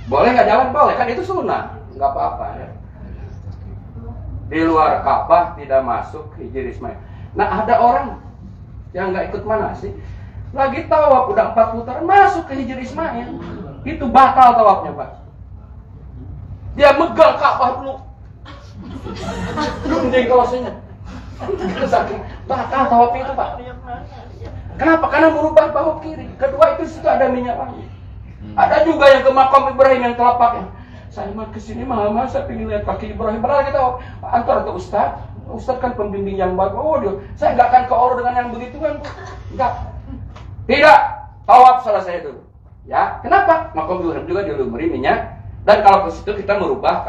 Boleh nggak jalan? Boleh. Kan itu sunnah. Nggak apa-apa ya. Di luar Ka'bah tidak masuk Hijr Ismail. Nah ada orang yang nggak ikut manasik, lagi tawaf udah 4 putaran masuk ke Hijr Ismail, itu batal tawafnya Pak. Dia megal Ka'bah dulu, jadi kalosnya, batal tawaf itu Pak. Kenapa? Karena merubah bahu kiri. Kedua itu situ ada minyak wangi. Ada juga yang ke makam Ibrahim yang telapaknya. Saya mah kesini mama, saya pengen lihat kaki Ibrahim. Padahal kita antar ke Ustadz. Ustadz kan pembimbing yang bagus. Oh, saya nggak akan ke orang dengan yang begitu kan. Nggak. Tidak, tawaf selesai dulu. Ya, kenapa? Maka juga dilumuri minyak. Dan kalau ke situ kita merubah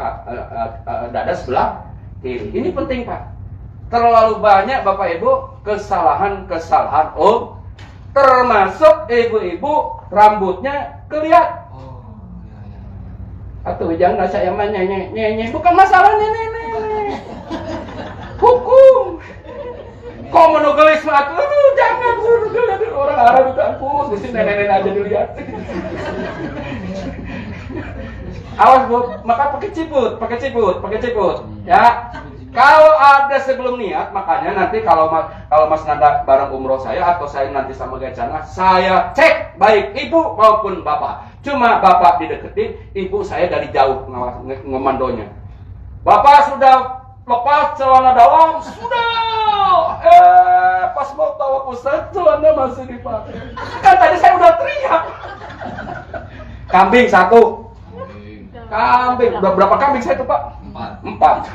dada sebelah kiri. Ini penting, Pak. Terlalu banyak Bapak Ibu kesalahan termasuk ibu-ibu rambutnya kelihatan. Atau jangan saya nyanyi, bukan masalah nenek. Hukum. Kok monogelis mah? Jangan suruh orang Arab itu ampun, mesti nenek-nenek aja dilihat. Awas Bu, maka pakai ciput. Ya. Kalau ada sebelum niat, makanya nanti kalau Mas Nanda bareng umroh saya atau saya nanti sama Gacana, saya cek baik ibu maupun bapak. Cuma bapak dideketin, ibu saya dari jauh ngemandonya. Bapak sudah lepas celana dalam, sudah. Pas mau tawaf Ustaz, celana masih dipakai. Kan tadi saya udah teriak. Kambing satu. Kambing, udah berapa kambing saya tuh Pak? 4.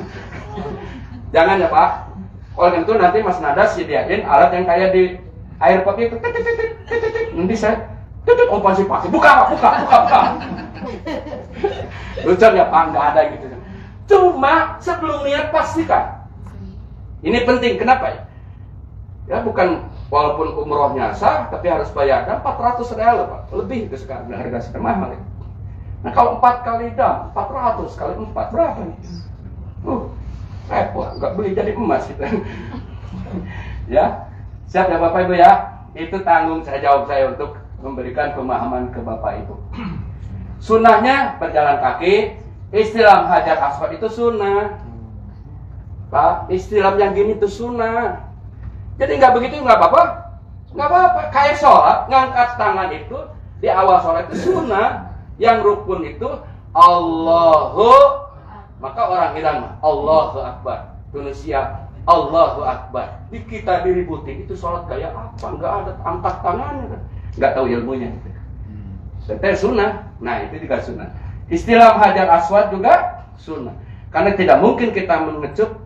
Jangan ya Pak. Oleh itu nanti Mas Nada sediain alat yang kayak di air putih itu. Nanti saya pasti pakai. Buka. Lucu ya Pak, nggak ada gitu. Cuma sebelum niat pastikan. Ini penting, kenapa ya? Ya bukan walaupun umrohnya sah, tapi harus bayarkan 400 real Pak. Lebih itu sekarang harga sudah mahal ya. Nah kalau 4 kali dam, 400 kali 4 berapa nih? Repot, nggak beli jadi emas kita. Ya, siap ya Bapak Ibu ya. Itu tanggung jawab saya untuk memberikan pemahaman ke Bapak Ibu. Sunnahnya berjalan kaki, istilam hajar aswad itu sunnah. Pak, istilam yang gini itu sunnah. Jadi nggak begitu nggak apa-apa, Kayak sholat, ngangkat tangan itu di awal sholat itu sunnah. Yang rukun itu maka orang Iran Allahu Akbar, Tunisia Allahu Akbar. Di kita diributin itu sholat gaya apa? Nggak ada angkat tangannya, nggak tahu ilmunya. Itu sunnah. Nah itu juga sunnah. Istilah hajar aswad juga sunnah. Karena tidak mungkin kita mengecup.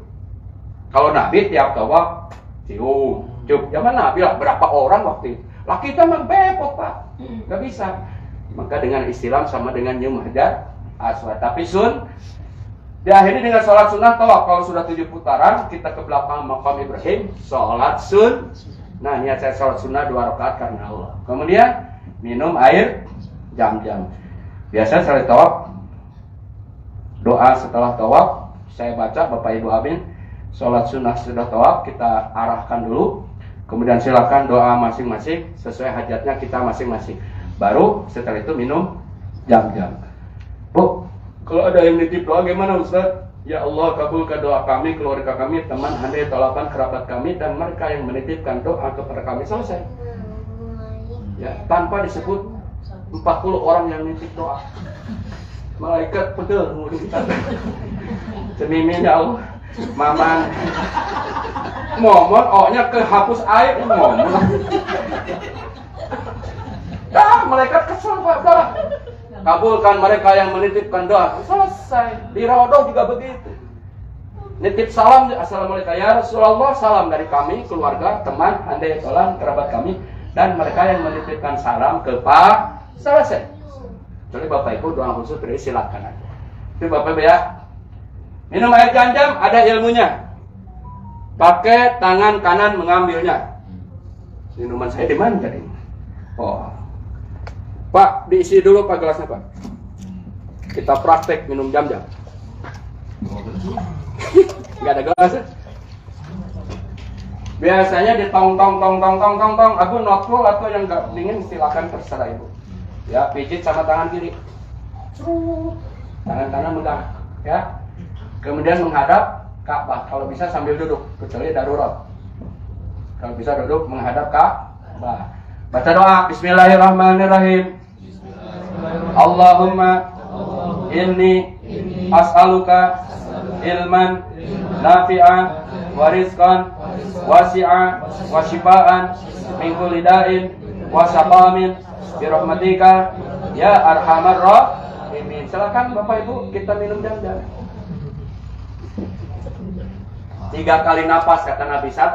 Kalau Nabi tiap tawaf cium. Zaman Nabi lah berapa orang waktu itu. Lah kita mah bepot Pak, nggak bisa. Maka dengan istilah sama dengan nyium hajar aswad. Tapi diakhiri dengan sholat sunnah tawaf. Kalau sudah 7 putaran, kita ke belakang makam Ibrahim, sholat Nah niat saya sholat sunnah 2 rakaat karena Allah. Kemudian minum air jam-jam. Biasa saya tawaf, doa setelah tawaf, saya baca Bapak Ibu Amin, sholat sunnah sudah tawaf, kita arahkan dulu. Kemudian silakan doa masing-masing sesuai hajatnya kita masing-masing. Baru setelah itu minum jam-jam. Bu, kalau ada yang nitip doa gimana Ustaz? Ya Allah kabulkan doa kami, keluarga kami, teman, handai, tolapan, kerabat kami, dan mereka yang menitipkan doa kepada kami. Selesai. Ya, tanpa disebut 40 orang yang nitip doa. Malaikat pedel ngurusin kita. Cemimin ya Allah. Maman. Momon, O-nya kehapus air, momon. Malaikat kesel Pak, udah. Kabulkan mereka yang menitipkan doa. Selesai. Di Rawadoh juga begitu. Nitip salam, assalamualaikum ya Rasulullah, salam dari kami, keluarga, teman, handai, tolan, kerabat kami, dan mereka yang menitipkan salam ke Pak. Selesai. Jadi Bapak Ibu doa khusus beri silakan aja. Itu Bapak Ibu ya. Minum air jam-jam ada ilmunya. Pakai tangan kanan mengambilnya. Minuman saya di mana tadi? Oh. Pak, diisi dulu Pak gelasnya Pak. Kita praktek minum jam-jam. Nggak ada gelasnya. Biasanya ditong-tong. Aku notful atau yang nggak dingin silakan terserah Ibu. Ya, pijit sama tangan kiri. Tangan kanan megang. Ya. Kemudian menghadap Ka'bah. Kalau bisa sambil duduk, kecuali darurat. Kalau bisa duduk menghadap Ka'bah. Baca doa. Bismillahirrahmanirrahim. Allahumma inni as'aluka ilman nafi'an wa rizqan wasi'an wa shifaan min kulli da'in wa saqamin bi rahmatika ya arhamar rahimin. Silakan Bapak Ibu kita minum jam-jam. 3 kali napas kata Nabi. 1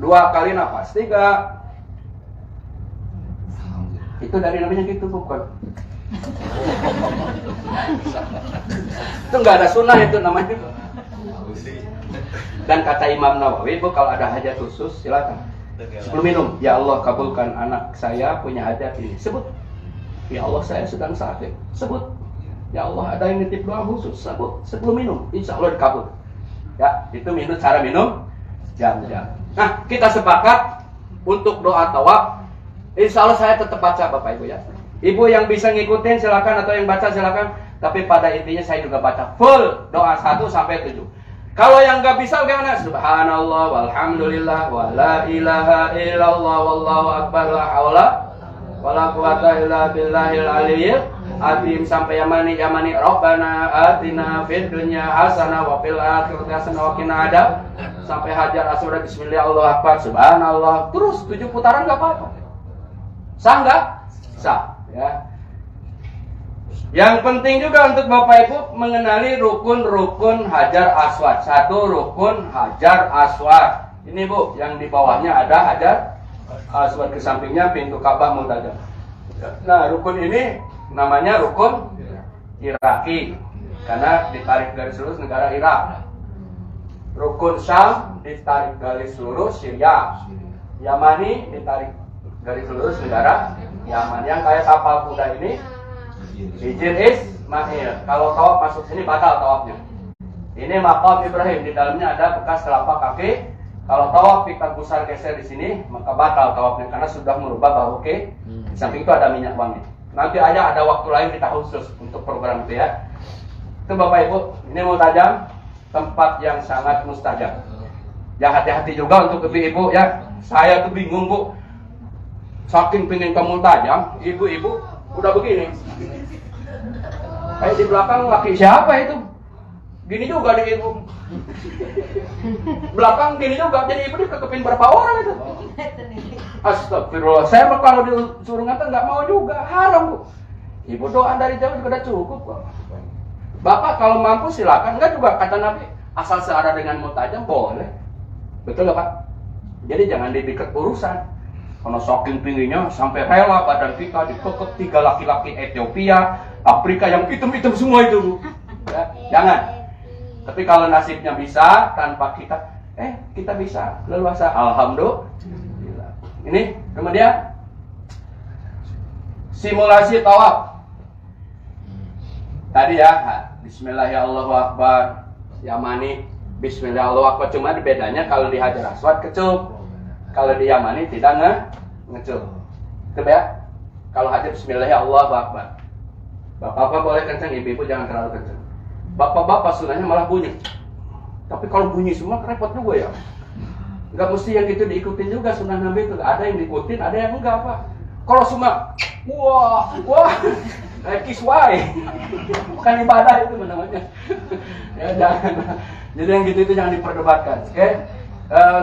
2 kali nafas, 3. Itu dari namanya gitu bukan? Itu nggak ada sunnah itu namanya. Dan kata Imam Nawawi, Bu, kalau ada hajat khusus silakan. Sebelum minum, ya Allah kabulkan anak saya punya hajat ini. Sebut. Ya Allah saya sedang sakit. Sebut. Ya Allah ada yang nitip doa khusus. Sebut. Sebelum minum, insya Allah dikabul. Ya, itu minum cara minum jam-jam. Nah, kita sepakat untuk doa tawaf. Insya Allah saya tetap baca Bapak Ibu ya. Ibu yang bisa ngikutin silakan, atau yang baca silakan. Tapi pada intinya saya juga baca full doa 1 sampai 7. Kalau yang nggak bisa bagaimana? Subhanallah walhamdulillah wa la ilaha illallah wallahu akbar la haula wala quwata illa billahil aliyyil azim sampai yamani Rabbana atina fid dunya hasanah wa fil akhirati hasanah wa qina adab sampai hajar aswad bismillah Allahu akbar subhanallah terus 7 putaran nggak apa-apa. Sah nggak? Sah ya. Yang penting juga untuk Bapak Ibu mengenali rukun-rukun Hajar Aswad. 1 rukun Hajar Aswad. Ini Bu, yang di bawahnya ada Hajar Aswad, ke sampingnya pintu Ka'bah Multazam. Nah, rukun ini namanya rukun Iraki karena ditarik garis lurus negara Irak. Rukun Syam ditarik garis lurus Syria. Yamani ditarik garis lurus negara Yaman. Yang kayak kapal kuda ini Hijir Ismail. Kalau tawaf masuk sini batal tawafnya. Ini maqam Ibrahim, di dalamnya ada bekas telapak kaki. Kalau tawaf pita pusar geser di sini, maka batal tawafnya karena sudah merubah bahu ke. Di samping itu ada minyak wangi. Nanti aja ada waktu lain kita khusus untuk program itu ya. Itu Bapak Ibu, ini Multazam, tempat yang sangat mustajab. Ya hati-hati juga untuk ibu-ibu ya. Saya tuh bingung Bu. Saking pengen ke Multazam, ibu-ibu udah begini. Kayak di belakang laki siapa itu? Gini juga di ibu. Belakang gini juga. Jadi ibu dikekepin berapa orang itu? Astagfirullah. Saya kalau disuruh ngantar nggak mau juga. Haram Bu. Ibu doa dari jauh juga udah cukup kok. Bapak kalau mampu silakan. Enggak juga kata Nabi. Asal searah dengan Multazam boleh. Betul nggak Pak? Jadi jangan dibikin urusan. Karena saking tingginya sampai rela badan kita dikekep 3 laki-laki Ethiopia, Afrika yang hitam-hitam semua itu. Ya, jangan. Tapi kalau nasibnya bisa tanpa kita, kita bisa leluasa. Alhamdulillah. Ini kemudian simulasi tawaf. Tadi ya, Bismillahirrahmanirrahim, Yamani, Bismillahirrahmanirrahim. Cuma bedanya kalau di Hajar Aswad kecup. Kalau di Yamani tidak ngecup. Coba ya. Kalau Hajar Bismillahirrahmanirrahim. Bapak-bapak boleh kencang, ibu-ibu jangan terlalu kencang. Bapak-bapak sunahnya malah bunyi. Tapi kalau bunyi semua repot juga ya. Enggak mesti yang gitu diikutin juga sunah Nabi itu. Ada yang diikutin, ada yang enggak Pak. Kalau semua wah, kiswai. Bukan ibadah itu namanya. Ya jangan. Jadi yang gitu itu jangan diperdebatkan. Oke?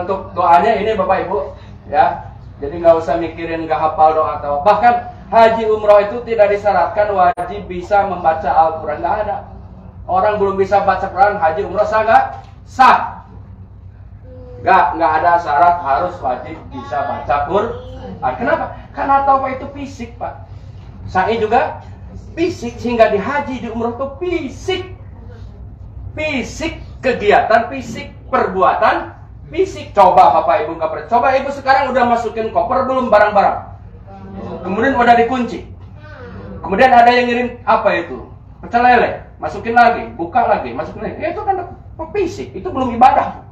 Untuk doanya ini Bapak Ibu ya. Jadi nggak usah mikirin nggak hafal doa atau bahkan haji umroh itu tidak disyaratkan wajib bisa membaca Al-Quran, nggak ada. Orang belum bisa baca Quran haji umroh sah nggak? Sah. Nggak ada syarat harus wajib bisa baca Quran. Kenapa? Karena tawaf itu fisik Pak. Sa'i juga fisik sehingga di haji di umroh itu fisik kegiatan fisik perbuatan fisik. Coba Bapak Ibu nggak percaya. Coba Ibu sekarang udah masukin koper belum barang-barang. Kemudian udah dikunci. Kemudian ada yang ngirim apa itu? Pecel lele. Masukin lagi, buka lagi, masukin lagi. Itu kan fisik. Itu belum ibadah.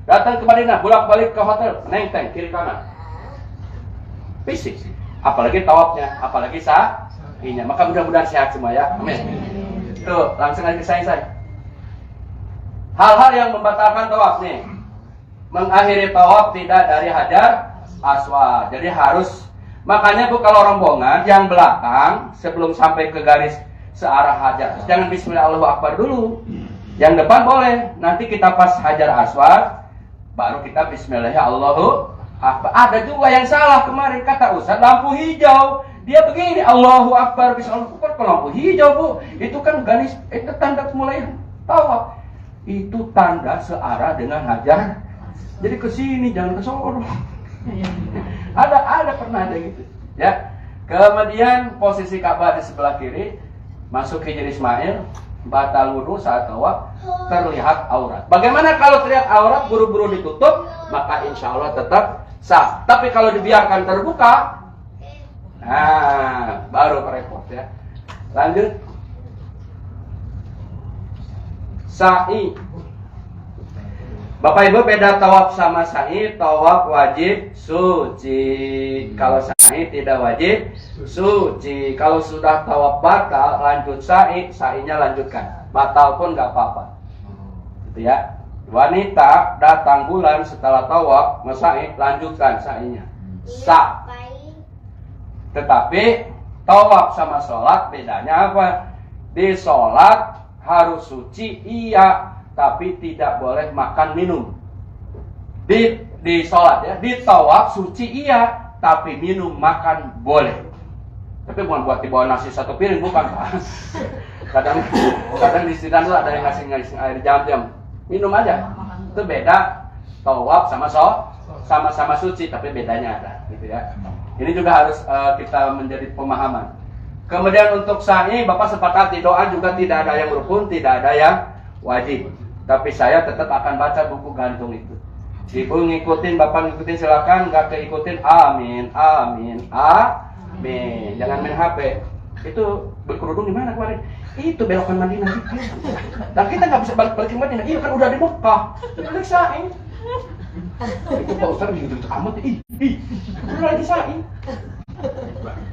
Datang ke Madinah, bolak-balik ke hotel, neng-teng kiri kanan. Fisik. Apalagi tawafnya, apalagi sa'inya. Maka mudah-mudahan sehat semua ya. Amin. Tuh, langsung aja ke saya. Hal-hal yang membatalkan tawaf nih. Mengakhiri tawaf tidak dari Hajar Aswad. Jadi harus, makanya Bu kalau rombongan yang belakang sebelum sampai ke garis searah Hajar, jangan Bismillahirrahmanirrahim dulu. Yang depan boleh. Nanti kita pas Hajar Aswad baru kita Bismillahirrahmanirrahim. Ada juga yang salah kemarin kata Ustaz lampu hijau. Dia begini Allahu Akbar Bismillahirrahmanirrahim. Kalau lampu hijau Bu, itu kan garis itu tanda mulai tawaf. Itu tanda searah dengan Hajar Jadi ke sini jangan ke sono. ada pernah ada gitu. Ya. Kemudian posisi Ka'bah di sebelah kiri, masuk Hijr Ismail, batal wudu saat tawaf, terlihat aurat. Bagaimana kalau terlihat aurat buru-buru ditutup, maka insya Allah tetap sah. Tapi kalau dibiarkan terbuka, nah baru repot ya. Lanjut. Sa'i. Bapak Ibu, beda tawaf sama sa'i. Tawaf wajib suci. Kalau sa'i tidak wajib suci. Kalau sudah tawaf batal, lanjut sa'i, sa'inya lanjutkan. Batal pun nggak apa-apa. Gitu ya. Wanita datang bulan setelah tawaf sa'i, lanjutkan sa'inya. Sah. Tetapi tawaf sama sholat bedanya apa? Di sholat harus suci, iya. Tapi tidak boleh makan minum. Di sholat ya, di tawaf suci iya, tapi minum makan boleh. Tapi bukan buat dibawa nasi satu piring, bukan Pak. Kadang di sini tuh ada yang ngasih air jam-jam. Minum aja. Itu beda. Tawaf sama sama-sama suci, tapi bedanya ada, gitu ya. Ini juga harus kita menjadi pemahaman. Kemudian untuk sa'i, Bapak sepakati doa juga tidak ada yang rukun, tidak ada yang wajib. Tapi saya tetap akan baca buku gantung itu. Ibu ngikutin, Bapak ngikutin silakan, nggak keikutin, amin, amin, amin. Jangan main HP. Itu berkerudung di mana kemarin? Itu belokan Madinah. Dan kita nggak bisa balik ke Madinah. Iya kan udah di Mekah. Udah sa'i. Itu Pak Ustaz gitu amat. Udah lagi sa'i.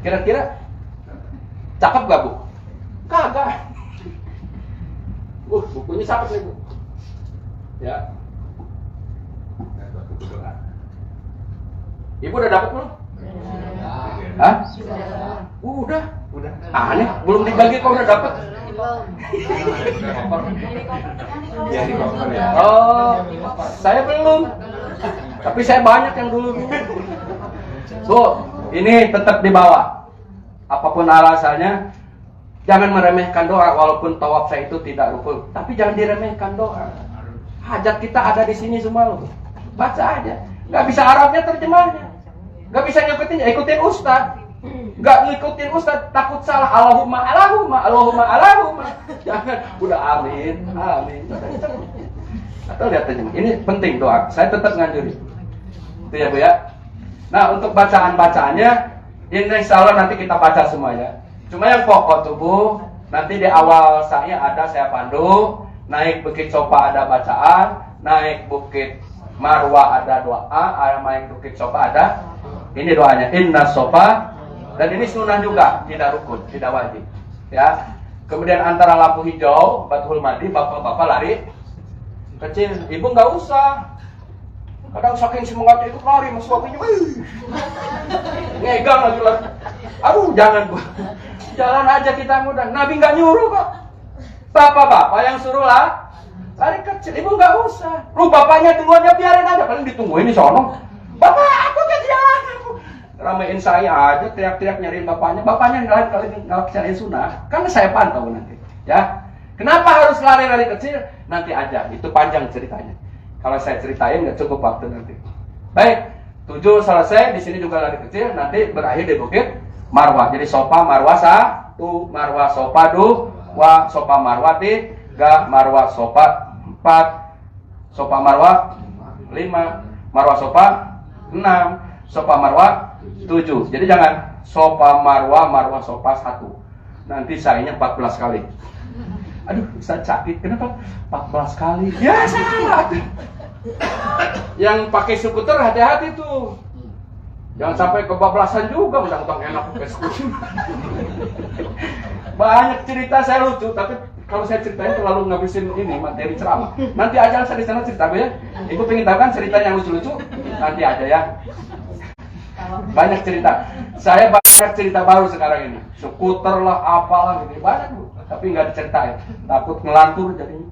Kira-kira cakep gak Bu? Kagak. Bukunya cakep nih Bu. Ya. Ibu udah dapat belum? Hah? Udah. Aneh, belum dibagi kok udah dapat. Oh, saya belum. Tapi saya banyak yang dulu. Bu, ini tetap dibawa. Apapun alasannya, jangan meremehkan doa walaupun tawaf saya itu tidak rukun. Tapi jangan diremehkan doa. Hajat kita ada di sini semua loh. Baca aja. Gak bisa Arabnya terjemahnya. Gak bisa ngikutin, ya ikutin Ustaz. Gak ngikutin Ustaz, takut salah. Allahumma, Allahumma, Allahumma, Allahumma. Jangan, udah amin, amin. Atau lihat terjemah. Ini penting doa. Saya tetap nganjurin. Itu ya Bu ya. Nah untuk bacaan-bacaannya, insya Allah nanti kita baca semuanya. Cuma yang pokok tuh Bu, nanti di awal saya ada saya pandu. Naik Bukit Sofa ada bacaan, naik Bukit Marwah ada doa, naik Bukit Sofa ada. Ini doanya Inna Sofa, dan ini sunnah juga, tidak rukun, tidak wajib. Ya. Kemudian antara lampu hijau, Batul Madi, bapak-bapak lari kecil, ibu nggak usah. Kadang saking semangatnya itu lari, mas babinya, ngegang lagi lari. Aduh, jangan Bu. Jalan aja kita mudah. Nabi nggak nyuruh kok. Bapak-bapak yang suruh lah lari kecil, ibu nggak usah. Lu bapaknya duluannya biarin aja, paling ditungguin di sono. Bapak, aku kejalan. Ramein saya aja, teriak-teriak nyariin bapaknya. Bapaknya nggak cariin sunnah, karena saya pantau nanti. Ya, kenapa harus lari-lari kecil? Nanti aja, itu panjang ceritanya. Kalau saya ceritain nggak cukup waktu nanti. Baik, 7 selesai. Di sini juga lari kecil. Nanti berakhir di Bukit Marwah. Jadi Sofa Marwah 1, Marwah Sofa 2, Sofa Marwah 3, Marwah Sofa 4, Sofa Marwah 5, Marwah Sofa 6, Sofa Marwah 7. Jadi jangan Sofa Marwah, Marwah Sofa 1. Nanti sayanya 14 kali. Aduh, Ustaz sakit. Kenapa 14 kali? Ya salah. Yang pakai skuter hati-hati tuh. Jangan sampai kebablasan juga, mentang-mentang enak pakai skuter. Banyak cerita saya lucu, tapi kalau saya ceritain terlalu ngabisin ini materi ceramah. Nanti aja saya di sana cerita ya. Ibu pengen tahu kan cerita yang lucu-lucu? Nanti aja ya. Banyak cerita. Saya banyak cerita baru sekarang ini. Skuter lah, apalah gitu. Banyak Bu, tapi nggak diceritain. Takut ngelantur jadinya.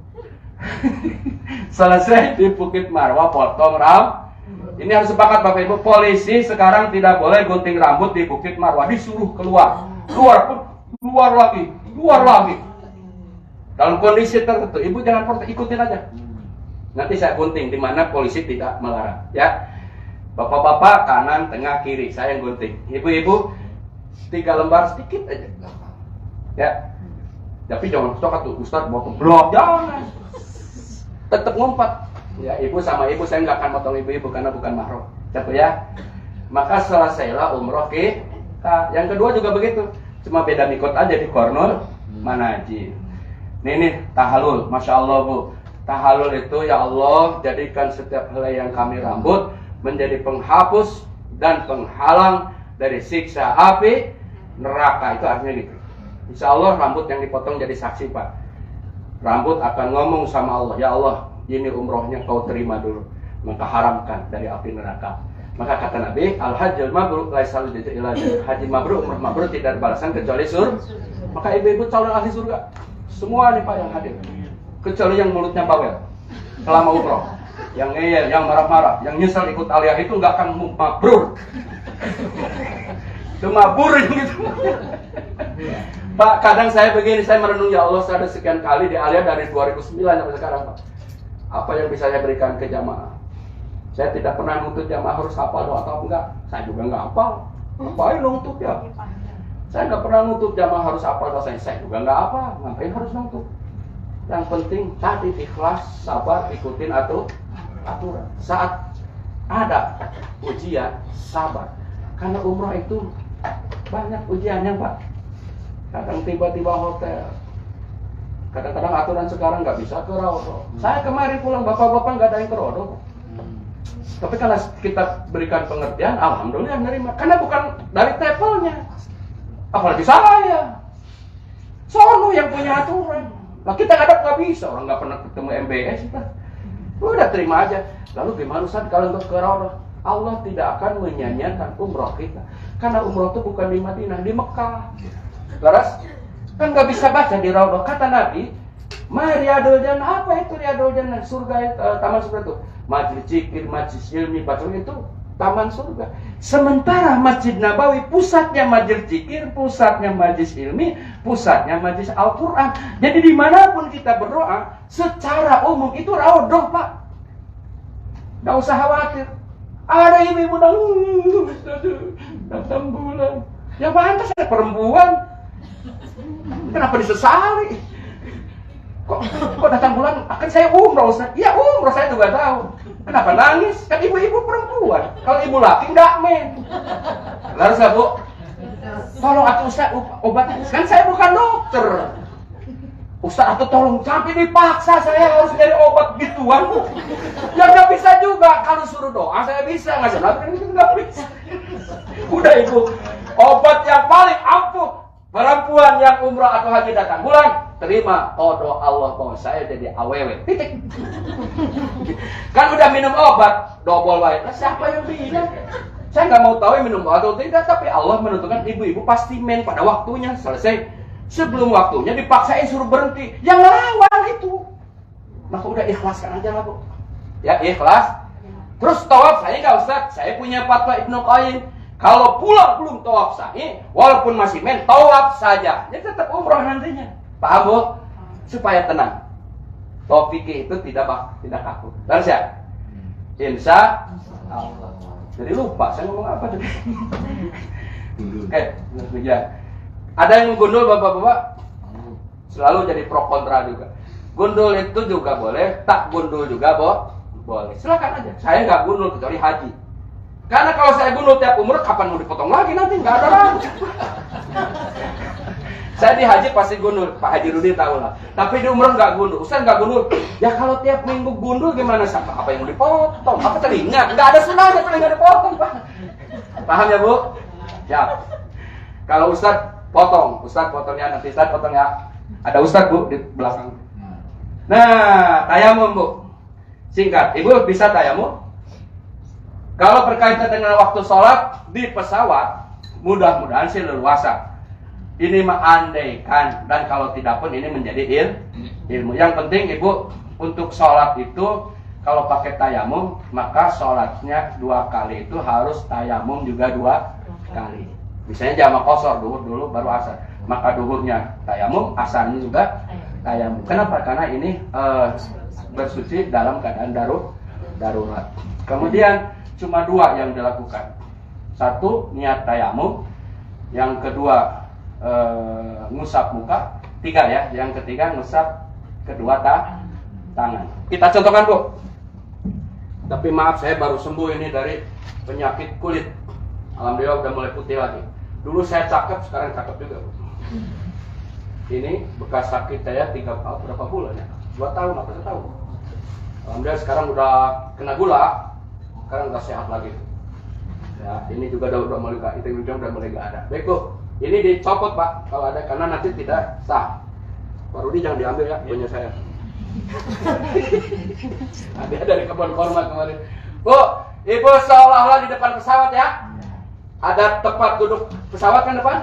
Selesai di Bukit Marwah, potong rambut. Ini harus sepakat Bapak Ibu. Polisi sekarang tidak boleh gunting rambut di Bukit Marwah. Disuruh keluar. Keluar lagi. Dalam kondisi tertentu, ibu jangan protes, ikutin aja. Nanti saya gunting di mana polisi tidak melarang, ya. Bapak-bapak kanan, tengah, kiri, saya yang gunting. Ibu-ibu 3 lembar sedikit aja, ya. Tapi jangan stok tuh, Ustaz potong blok, jangan. Tetap ngumpat. Ya, ibu sama ibu saya nggak akan potong ibu-ibu karena bukan mahram, satu ya. Maka selesailah umroh kita. Yang kedua juga begitu, cuma beda mikot aja di Kornul Manajim. Nih tahalul, masya Allah bu. Tahalul itu ya Allah jadikan setiap helai yang kami rambut menjadi penghapus dan penghalang dari siksa api neraka. Itu artinya gitu. Insya Allah rambut yang dipotong jadi saksi pak. Rambut akan ngomong sama Allah, ya Allah ini umrohnya kau terima dulu, maka haramkan dari api neraka. Maka kata Nabi, al-hajjul mabrur laisal jazaa illa haji mabrur, umrah mabrur tidak ada balasan kecuali surga. Maka ibu-ibu calon ahli surga semua nih pak yang hadir, kecuali yang mulutnya bawel selama umroh, yang ngeyel, yang marah-marah, yang nyesal ikut aliyah itu nggak akan mabrur. Itu mabur gitu. Pak, kadang saya begini, saya merenung, ya Allah saya ada sekian kali di aliyah dari 2009 sampai sekarang pak. Apa yang bisa saya berikan ke jamaah? Saya tidak pernah nuntut jamaah harus hafal doa atau enggak. Saya juga enggak hafal. Ngapain nuntut ya? Saya enggak pernah nuntut jamaah harus hafal doa. Saya juga enggak hafal. Ngapain harus nuntut? Yang penting tadi ikhlas, sabar, ikutin aturan. Saat ada ujian, sabar. Karena umrah itu banyak ujiannya pak. Kadang tiba-tiba hotel. Kadang-kadang aturan sekarang nggak bisa ke Raudhah. Saya kemarin pulang, bapak-bapak nggak ada yang ke Raudhah. Tapi karena kita berikan pengertian, alhamdulillah nerima. Karena bukan dari tepelnya. Apalagi saya. Sono yang punya aturan. Nah kita nggak bisa, orang nggak pernah ketemu MBS kita. Udah terima aja. Lalu gimana Ustaz kalau nggak ke Raudhah? Allah tidak akan menyanyiakan umroh kita. Karena umroh itu bukan di Madinah, di Mekah. Laras? Kan nggak bisa baca di Raudhah. Kata Nabi, ma riyadul jannah, apa itu riyadul jannah? Surga, taman surga itu. Majlis zikir, majlis ilmi, bacaan itu taman surga. Sementara Masjid Nabawi pusatnya majlis zikir, pusatnya majlis ilmi, pusatnya majlis Al-Quran. Jadi dimanapun kita berdoa, secara umum itu Raudhah pak. Nggak usah khawatir. Ada ibu-ibu datang bulan. Ya pantas ada perempuan. Kenapa disesali? Kok datang bulan? Akan saya umroh Ustaz. Iya umroh, saya juga tahu. Kenapa nangis? Kan ibu-ibu perempuan. Kalau ibu laki enggak men. Lalu saya bu, tolong atuh Ustaz obatnya. Kan saya bukan dokter. Ustaz atuh tolong, sampai dipaksa saya harus nyari obat gituan. Ya nggak bisa juga. Kalau suruh doa saya bisa, nggak salah kan itu nggak bisa. Udah ibu, obat yang paling ampuh. Perempuan yang umrah atau haji datang bulan, terima doa Allah bahwa saya jadi awewe. Titik. Kan udah minum obat, double white. Nah, siapa yang bilang? Saya nggak mau tahu minum obat atau tidak, tapi Allah menentukan ibu-ibu pasti men pada waktunya. Selesai. Sebelum waktunya dipaksain suruh berhenti. Yang lawan itu. Maka udah ikhlaskan aja lah bu. Ya ikhlas. Terus tawaf saya nggak Ustaz. Saya punya fatwa Ibnu Qayyim. Kalau pulang belum tawaf sa'i, walaupun masih men, tawaf saja. Jadi tetap umroh nantinya. Paham bu? Supaya tenang. Tawaf fikih itu tidak kaku. Terus ya? Insya Allah. Jadi lupa saya ngomong apa tadi. Ada yang gundul bapak-bapak? Selalu jadi pro kontra juga. Gundul itu juga boleh, tak gundul juga boleh. Silakan aja. Saya nggak gundul kecuali haji. Karena kalau saya gundul tiap umur, kapan mau dipotong lagi nanti? Nggak ada lagi. Saya di haji pasti gundul, Pak Haji Rudi tahu lah. Tapi di umur nggak gundul. Ustaz nggak gundul. Ya kalau tiap minggu gundul gimana? Apa yang mau dipotong? Apa telinga? Nggak ada sunahnya telinga dipotong, Pak. Paham ya Bu? Ya. Kalau Ustaz potong, Ustaz potongnya nanti Ustaz potongnya. Ada Ustaz Bu di belakang. Nah, tayamum Bu. Singkat, Ibu bisa tayamum? Kalau berkaitan dengan waktu sholat di pesawat, mudah-mudahan sih leluasa. Ini mengandaikan, dan kalau tidak pun ini menjadi ilmu. Yang penting Ibu untuk sholat itu kalau pakai tayamum, maka sholatnya 2 kali itu harus tayamum juga 2 kali. Misalnya jamaah qashar dulu baru asar. maka duhurnya tayamum, asarnya juga tayamum. Kenapa? Karena ini bersuci dalam keadaan darurat. Kemudian cuma dua yang dilakukan. Satu, niat tayamum. Yang kedua, ngusap muka. Tiga ya. Yang ketiga, ngusap kedua tangan. Kita contohkan, Bu. Tapi maaf, saya baru sembuh ini dari penyakit kulit. Alhamdulillah udah mulai putih lagi. Dulu saya cakep, sekarang cakep juga, Bu. Ini bekas sakit saya berapa bulan ya? 2 tahun, apa 1 tahun. Alhamdulillah sekarang udah kena gula, sekarang udah sehat lagi. Ya, ini juga udah mulai itu udah mulai gak ada. Baik, Bu, ini dicopot, Pak, kalau ada, karena nanti tidak sah. Baru ini jangan diambil ya, punya saya. Ada dari kebun korma kemarin. Bu, Ibu seolah-olah di depan pesawat ya. Ada tempat duduk pesawat kan depan?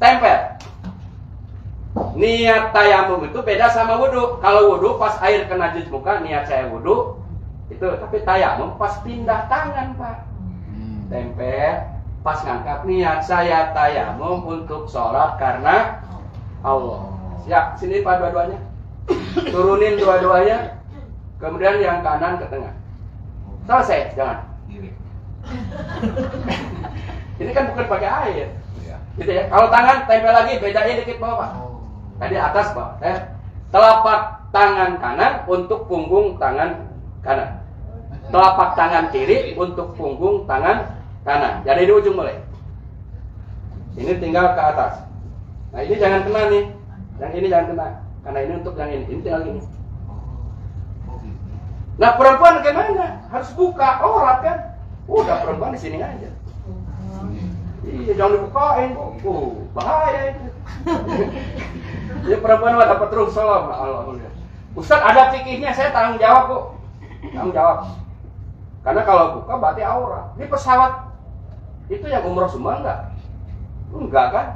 Tempel. Niat tayamum itu beda sama wudhu. Kalau wudhu pas air kena jus muka, niat saya wudhu itu. Tapi tayamum pas pindah tangan, Pak. Tempel, pas ngangkat niat saya tayamum untuk sholat karena Allah. Siap, sini Pak dua-duanya. Turunin dua-duanya. Kemudian yang kanan ke tengah. Selesai, jangan. Ini kan bukan pakai air. Gitu ya. Kalau tangan tempel lagi, bedain dikit bawah, Pak. Tadi atas, Pak. Telapak tangan kanan untuk punggung tangan kanan. Telapak tangan kiri untuk punggung tangan kanan. Jadi di ujung mulai. Ini tinggal ke atas. Nah, ini jangan kena nih. Yang ini jangan kena. Karena ini untuk yang ini. Ini tinggal gini. Nah, perempuan gimana? Harus buka aurat kan? Udah perempuan di sini aja. Iya, jangan dibukain, Bu. Bahaya itu. Jadi perempuan mah dapat terus salam. Alhamdulillah. Ustaz, ada fikihnya, saya tanggung jawab, Bu. Tanggung jawab. Karena kalau buka berarti aurat. Ini pesawat itu yang umroh semua enggak? Enggak kan?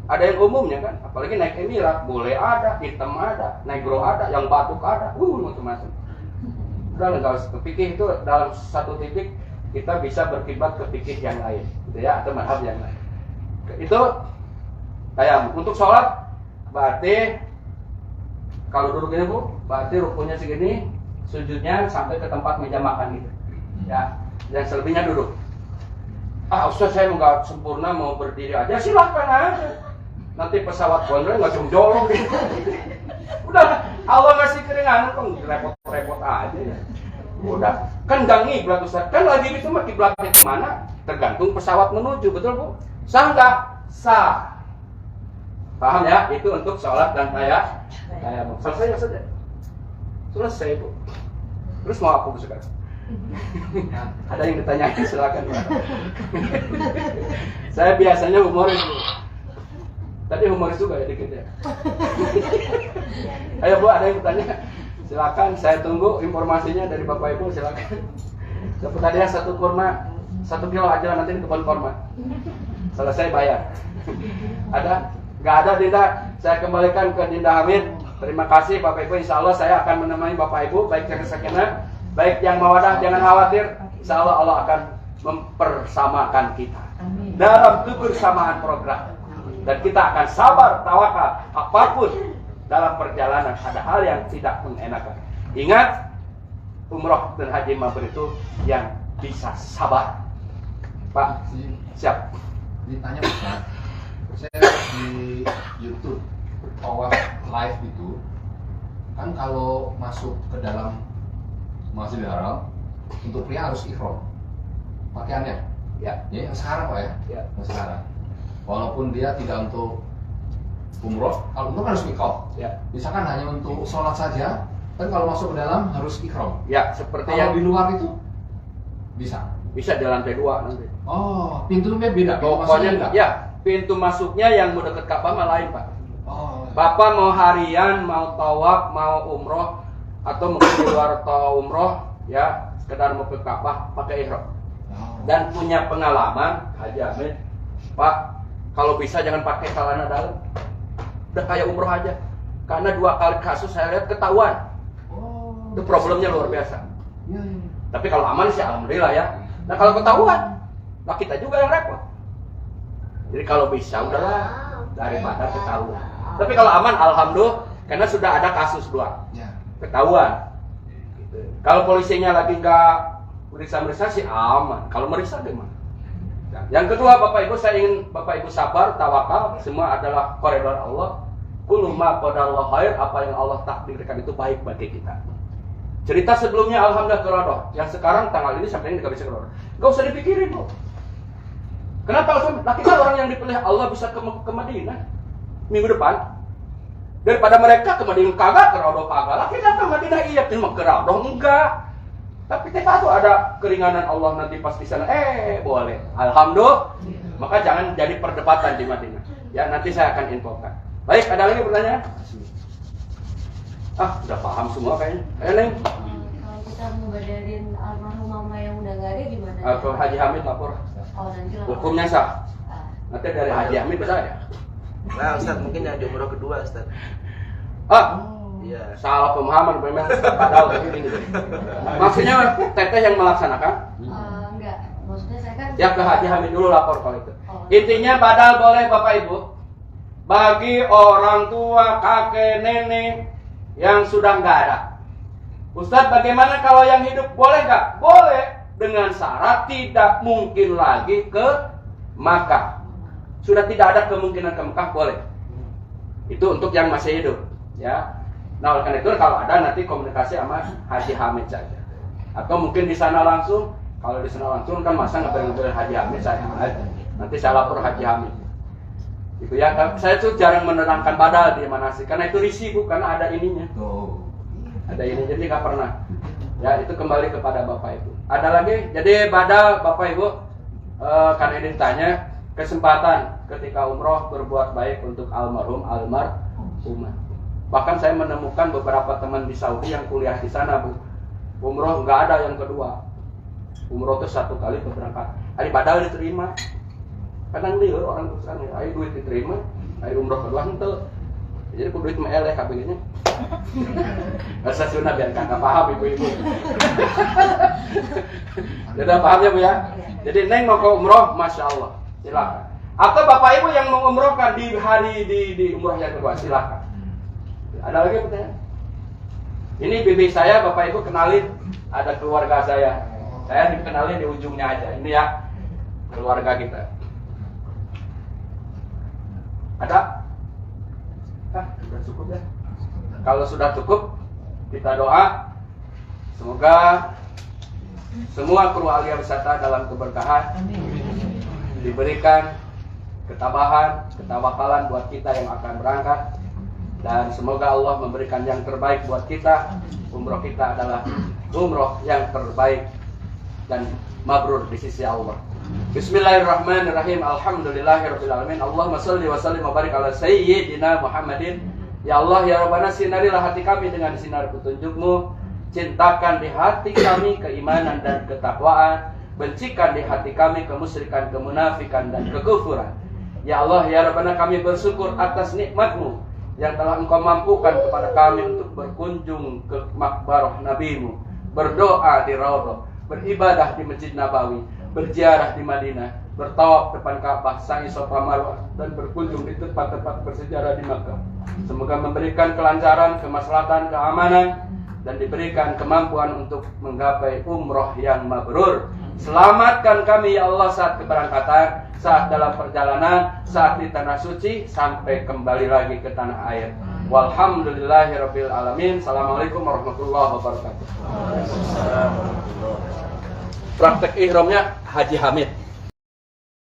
Ada yang umumnya kan? Apalagi naik Emirat, boleh ada, hitam ada, negro ada, yang batuk ada, macam-macam. Udah enggak usah fikih itu dalam satu titik kita bisa berkiblat ke fikih yang lain, gitu ya, atau mazhab yang lain. Itu kayak untuk sholat berarti kalau duduk ini, Bu, berarti rukunya segini, sujudnya sampai ke tempat meja makan gitu. Ya, yang selebihnya duduk. Ah, Ustaz, saya nggak sempurna, mau berdiri aja, silahkan aja. Nanti pesawat gondol nggak jolong gitu. Udah, Allah ngasih keringanan kok repot-repot aja ya. Udah, kan nggak ngiblat, Ustaz. Kan lagi itu mah kiblatnya kemana? Tergantung pesawat menuju, betul, Bu? Sah nggak? Sah. Paham ya? Itu untuk sholat dan tayamum. Selesai saja. Selesai, Bu. Terus mau apa, Bu, sekarang? Ada yang ditanyain, silakan. Saya biasanya humoris, Bu. Tadi humoris juga ya dikit ya. Ayo, Bu, ada yang bertanya? Silakan, saya tunggu informasinya dari Bapak Ibu, silakan. Dapat hadiah 1 kurma, 1 kilo aja nanti di kebun kurma. Selesai bayar. Ada? Nggak ada, Dinda. Saya kembalikan ke Dinda Hamid. Terima kasih Bapak Ibu. Insya Allah saya akan menemani Bapak Ibu, baik yang sakinah, baik yang mawadah. Jangan khawatir. Insya Allah Allah akan mempersamakan kita dalam kebersamaan program. Dan kita akan sabar, tawakal, apapun dalam perjalanan ada hal yang tidak mengenakan. Ingat, umroh dan haji mabrur itu yang bisa sabar. Pak, siap. Ditanya Ustaz, saya di YouTube Tawaf live itu kan kalau masuk ke dalam Masjidil Haram untuk pria harus ihram pakaiannya. Ya, Ya, sekarang Pak ya. ya. Sekarang. Walaupun dia tidak untuk umroh, kalau umroh kan harus mikot. Ya. Misalkan hanya untuk sholat saja, kan kalau masuk ke dalam harus ihram. Ya, seperti Kalau yang di luar itu bisa. bisa di lantai 2 nanti. Oh, pintunya beda. Pintu Pokoknya masuknya enggak? ya, pintu masuknya yang mau deket Ka'bah mah lain, Pak. Oh. Bapak mau harian, mau tawaf, mau umroh, atau mungkin di luar tawaf umroh, ya, sekedar mau ke Ka'bah pakai ihram. Oh. Dan punya pengalaman, Haji Amin, Pak, kalau bisa jangan pakai celana dalam. Udah kayak umroh aja. Karena 2 kali kasus saya lihat ketahuan. Oh. Itu problemnya luar biasa. Ya, ya. Tapi kalau aman sih alhamdulillah ya. Nah kalau ketahuan, nah kita juga yang repot. Jadi kalau bisa udahlah, daripada ketahuan. Tapi kalau aman, alhamdulillah, karena sudah ada kasus 2 Ya. ketahuan. Kalau polisinya lagi nggak meriksa sih aman. Kalau meriksa gimana? Nah, yang kedua, Bapak Ibu, saya ingin Bapak Ibu sabar, tawakal, semua adalah koridor Allah. Kullu ma qadarallahu khair, apa yang Allah takdirkan itu baik bagi kita. Cerita sebelumnya alhamdulillah kerodoh. Yang sekarang tanggal ini sampai ini nggak bisa kerodoh. Nggak usah dipikirin loh. Kenapa laki orang yang dipilih Allah bisa ke Madinah minggu depan? Daripada mereka ke Madinah kagak, kerodoh kagak. Laki ke Madinah iya, cuma kerodoh enggak. Tapi kita tuh ada keringanan Allah nanti pas di sana. Boleh. Alhamdulillah. Maka jangan jadi perdebatan di Madinah. Ya, nanti saya akan infokan. Baik, ada lagi pertanyaan? Udah paham semua kayaknya. Neng. Kalau kita membadarin almarhum mama yang udah nggak ada gimana? Ke Haji Hamid lapor. Nanti lapor. Hukumnya sah. Nanti dari Haji Hamid bisa ya? Nah, Ustaz, mungkin yang di umroh kedua, Ustaz. Iya. Salah pemahaman memang padahal begini. Maksudnya teteh yang melaksanakan? Enggak, maksudnya saya kan. Ya ke Haji Hamid dulu lapor kalau itu. Intinya badal boleh Bapak Ibu. Bagi orang tua, kakek, nenek yang sudah nggak ada. Ustadz, bagaimana kalau yang hidup boleh nggak? Boleh, dengan syarat tidak mungkin lagi ke Makkah. Sudah tidak ada kemungkinan ke Makkah, boleh. Itu untuk yang masih hidup, ya. Nah, oleh karena itu kalau ada nanti komunikasi sama Haji Hamid saja. Atau mungkin di sana langsung. Kalau di sana langsung kan masa nggak Haji Hamid saya. Nanti saya lapor Haji Hamid. Itu ya, saya tuh jarang menerangkan badal di manasik karena itu risiko karena ada ininya. Ada ini jadi nggak pernah. Ya, itu kembali kepada Bapak Ibu. Ada lagi? Jadi badal Bapak Ibu, karena ini ditanya kesempatan ketika umroh berbuat baik untuk almarhumah. Bahkan saya menemukan beberapa teman di Saudi yang kuliah di sana, Bu. Umroh nggak ada yang kedua. Umroh itu 1 kali keberangkatan. Hari badal diterima. Kadang liur orang terus kan, ayo duit diterima, ayo umroh kedua ente. Jadi duit meleleh kabinnya. Bahasa Sunda biar kakak paham ibu-ibu. Sudah paham ya Bu ya? Jadi Neng mau ke umroh, Masya Allah, silakan. Atau Bapak Ibu yang mau umrohkan di hari di umroh yang kedua, silakan. Ada lagi pertanyaan? Ini bibi saya, Bapak Ibu kenalin, ada keluarga saya. Saya dikenalin di ujungnya aja. Ini ya keluarga kita. Ada? Sudah cukup ya? Kalau sudah cukup, kita doa semoga semua kru Alia Wisata dalam keberkahan, diberikan ketabahan, ketawakalan buat kita yang akan berangkat, dan semoga Allah memberikan yang terbaik buat kita. Umroh kita adalah umroh yang terbaik dan mabrur di sisi Allah. Bismillahirrahmanirrahim. Alhamdulillahirabbil alamin. Allahumma shalli wa sallim wa barik ala sayyidina Muhammadin. Ya Allah, ya Rabbana, sinarilah hati kami dengan sinar petunjuk-Mu. Cintakan di hati kami keimanan dan ketakwaan. Bencikan di hati kami kemusyrikan, kemunafikan dan kekufuran. Ya Allah, ya Rabbana, kami bersyukur atas nikmat-Mu yang telah Engkau mampukan kepada kami untuk berkunjung ke makbarah Nabi-Mu, berdoa di Raudhah, beribadah di Masjid Nabawi, berziarah di Madinah, bertawaf depan Ka'bah, sa'i Safa Marwah, dan berkunjung di tempat-tempat bersejarah di Makkah. Semoga memberikan kelancaran, kemaslahatan, keamanan, dan diberikan kemampuan untuk menggapai umroh yang mabrur. Selamatkan kami ya Allah saat keberangkatan, saat dalam perjalanan, saat di tanah suci, sampai kembali lagi ke tanah air. Walhamdulillahirabbil alamin. Assalamualaikum warahmatullahi wabarakatuh. Praktek ihramnya Haji Hamid.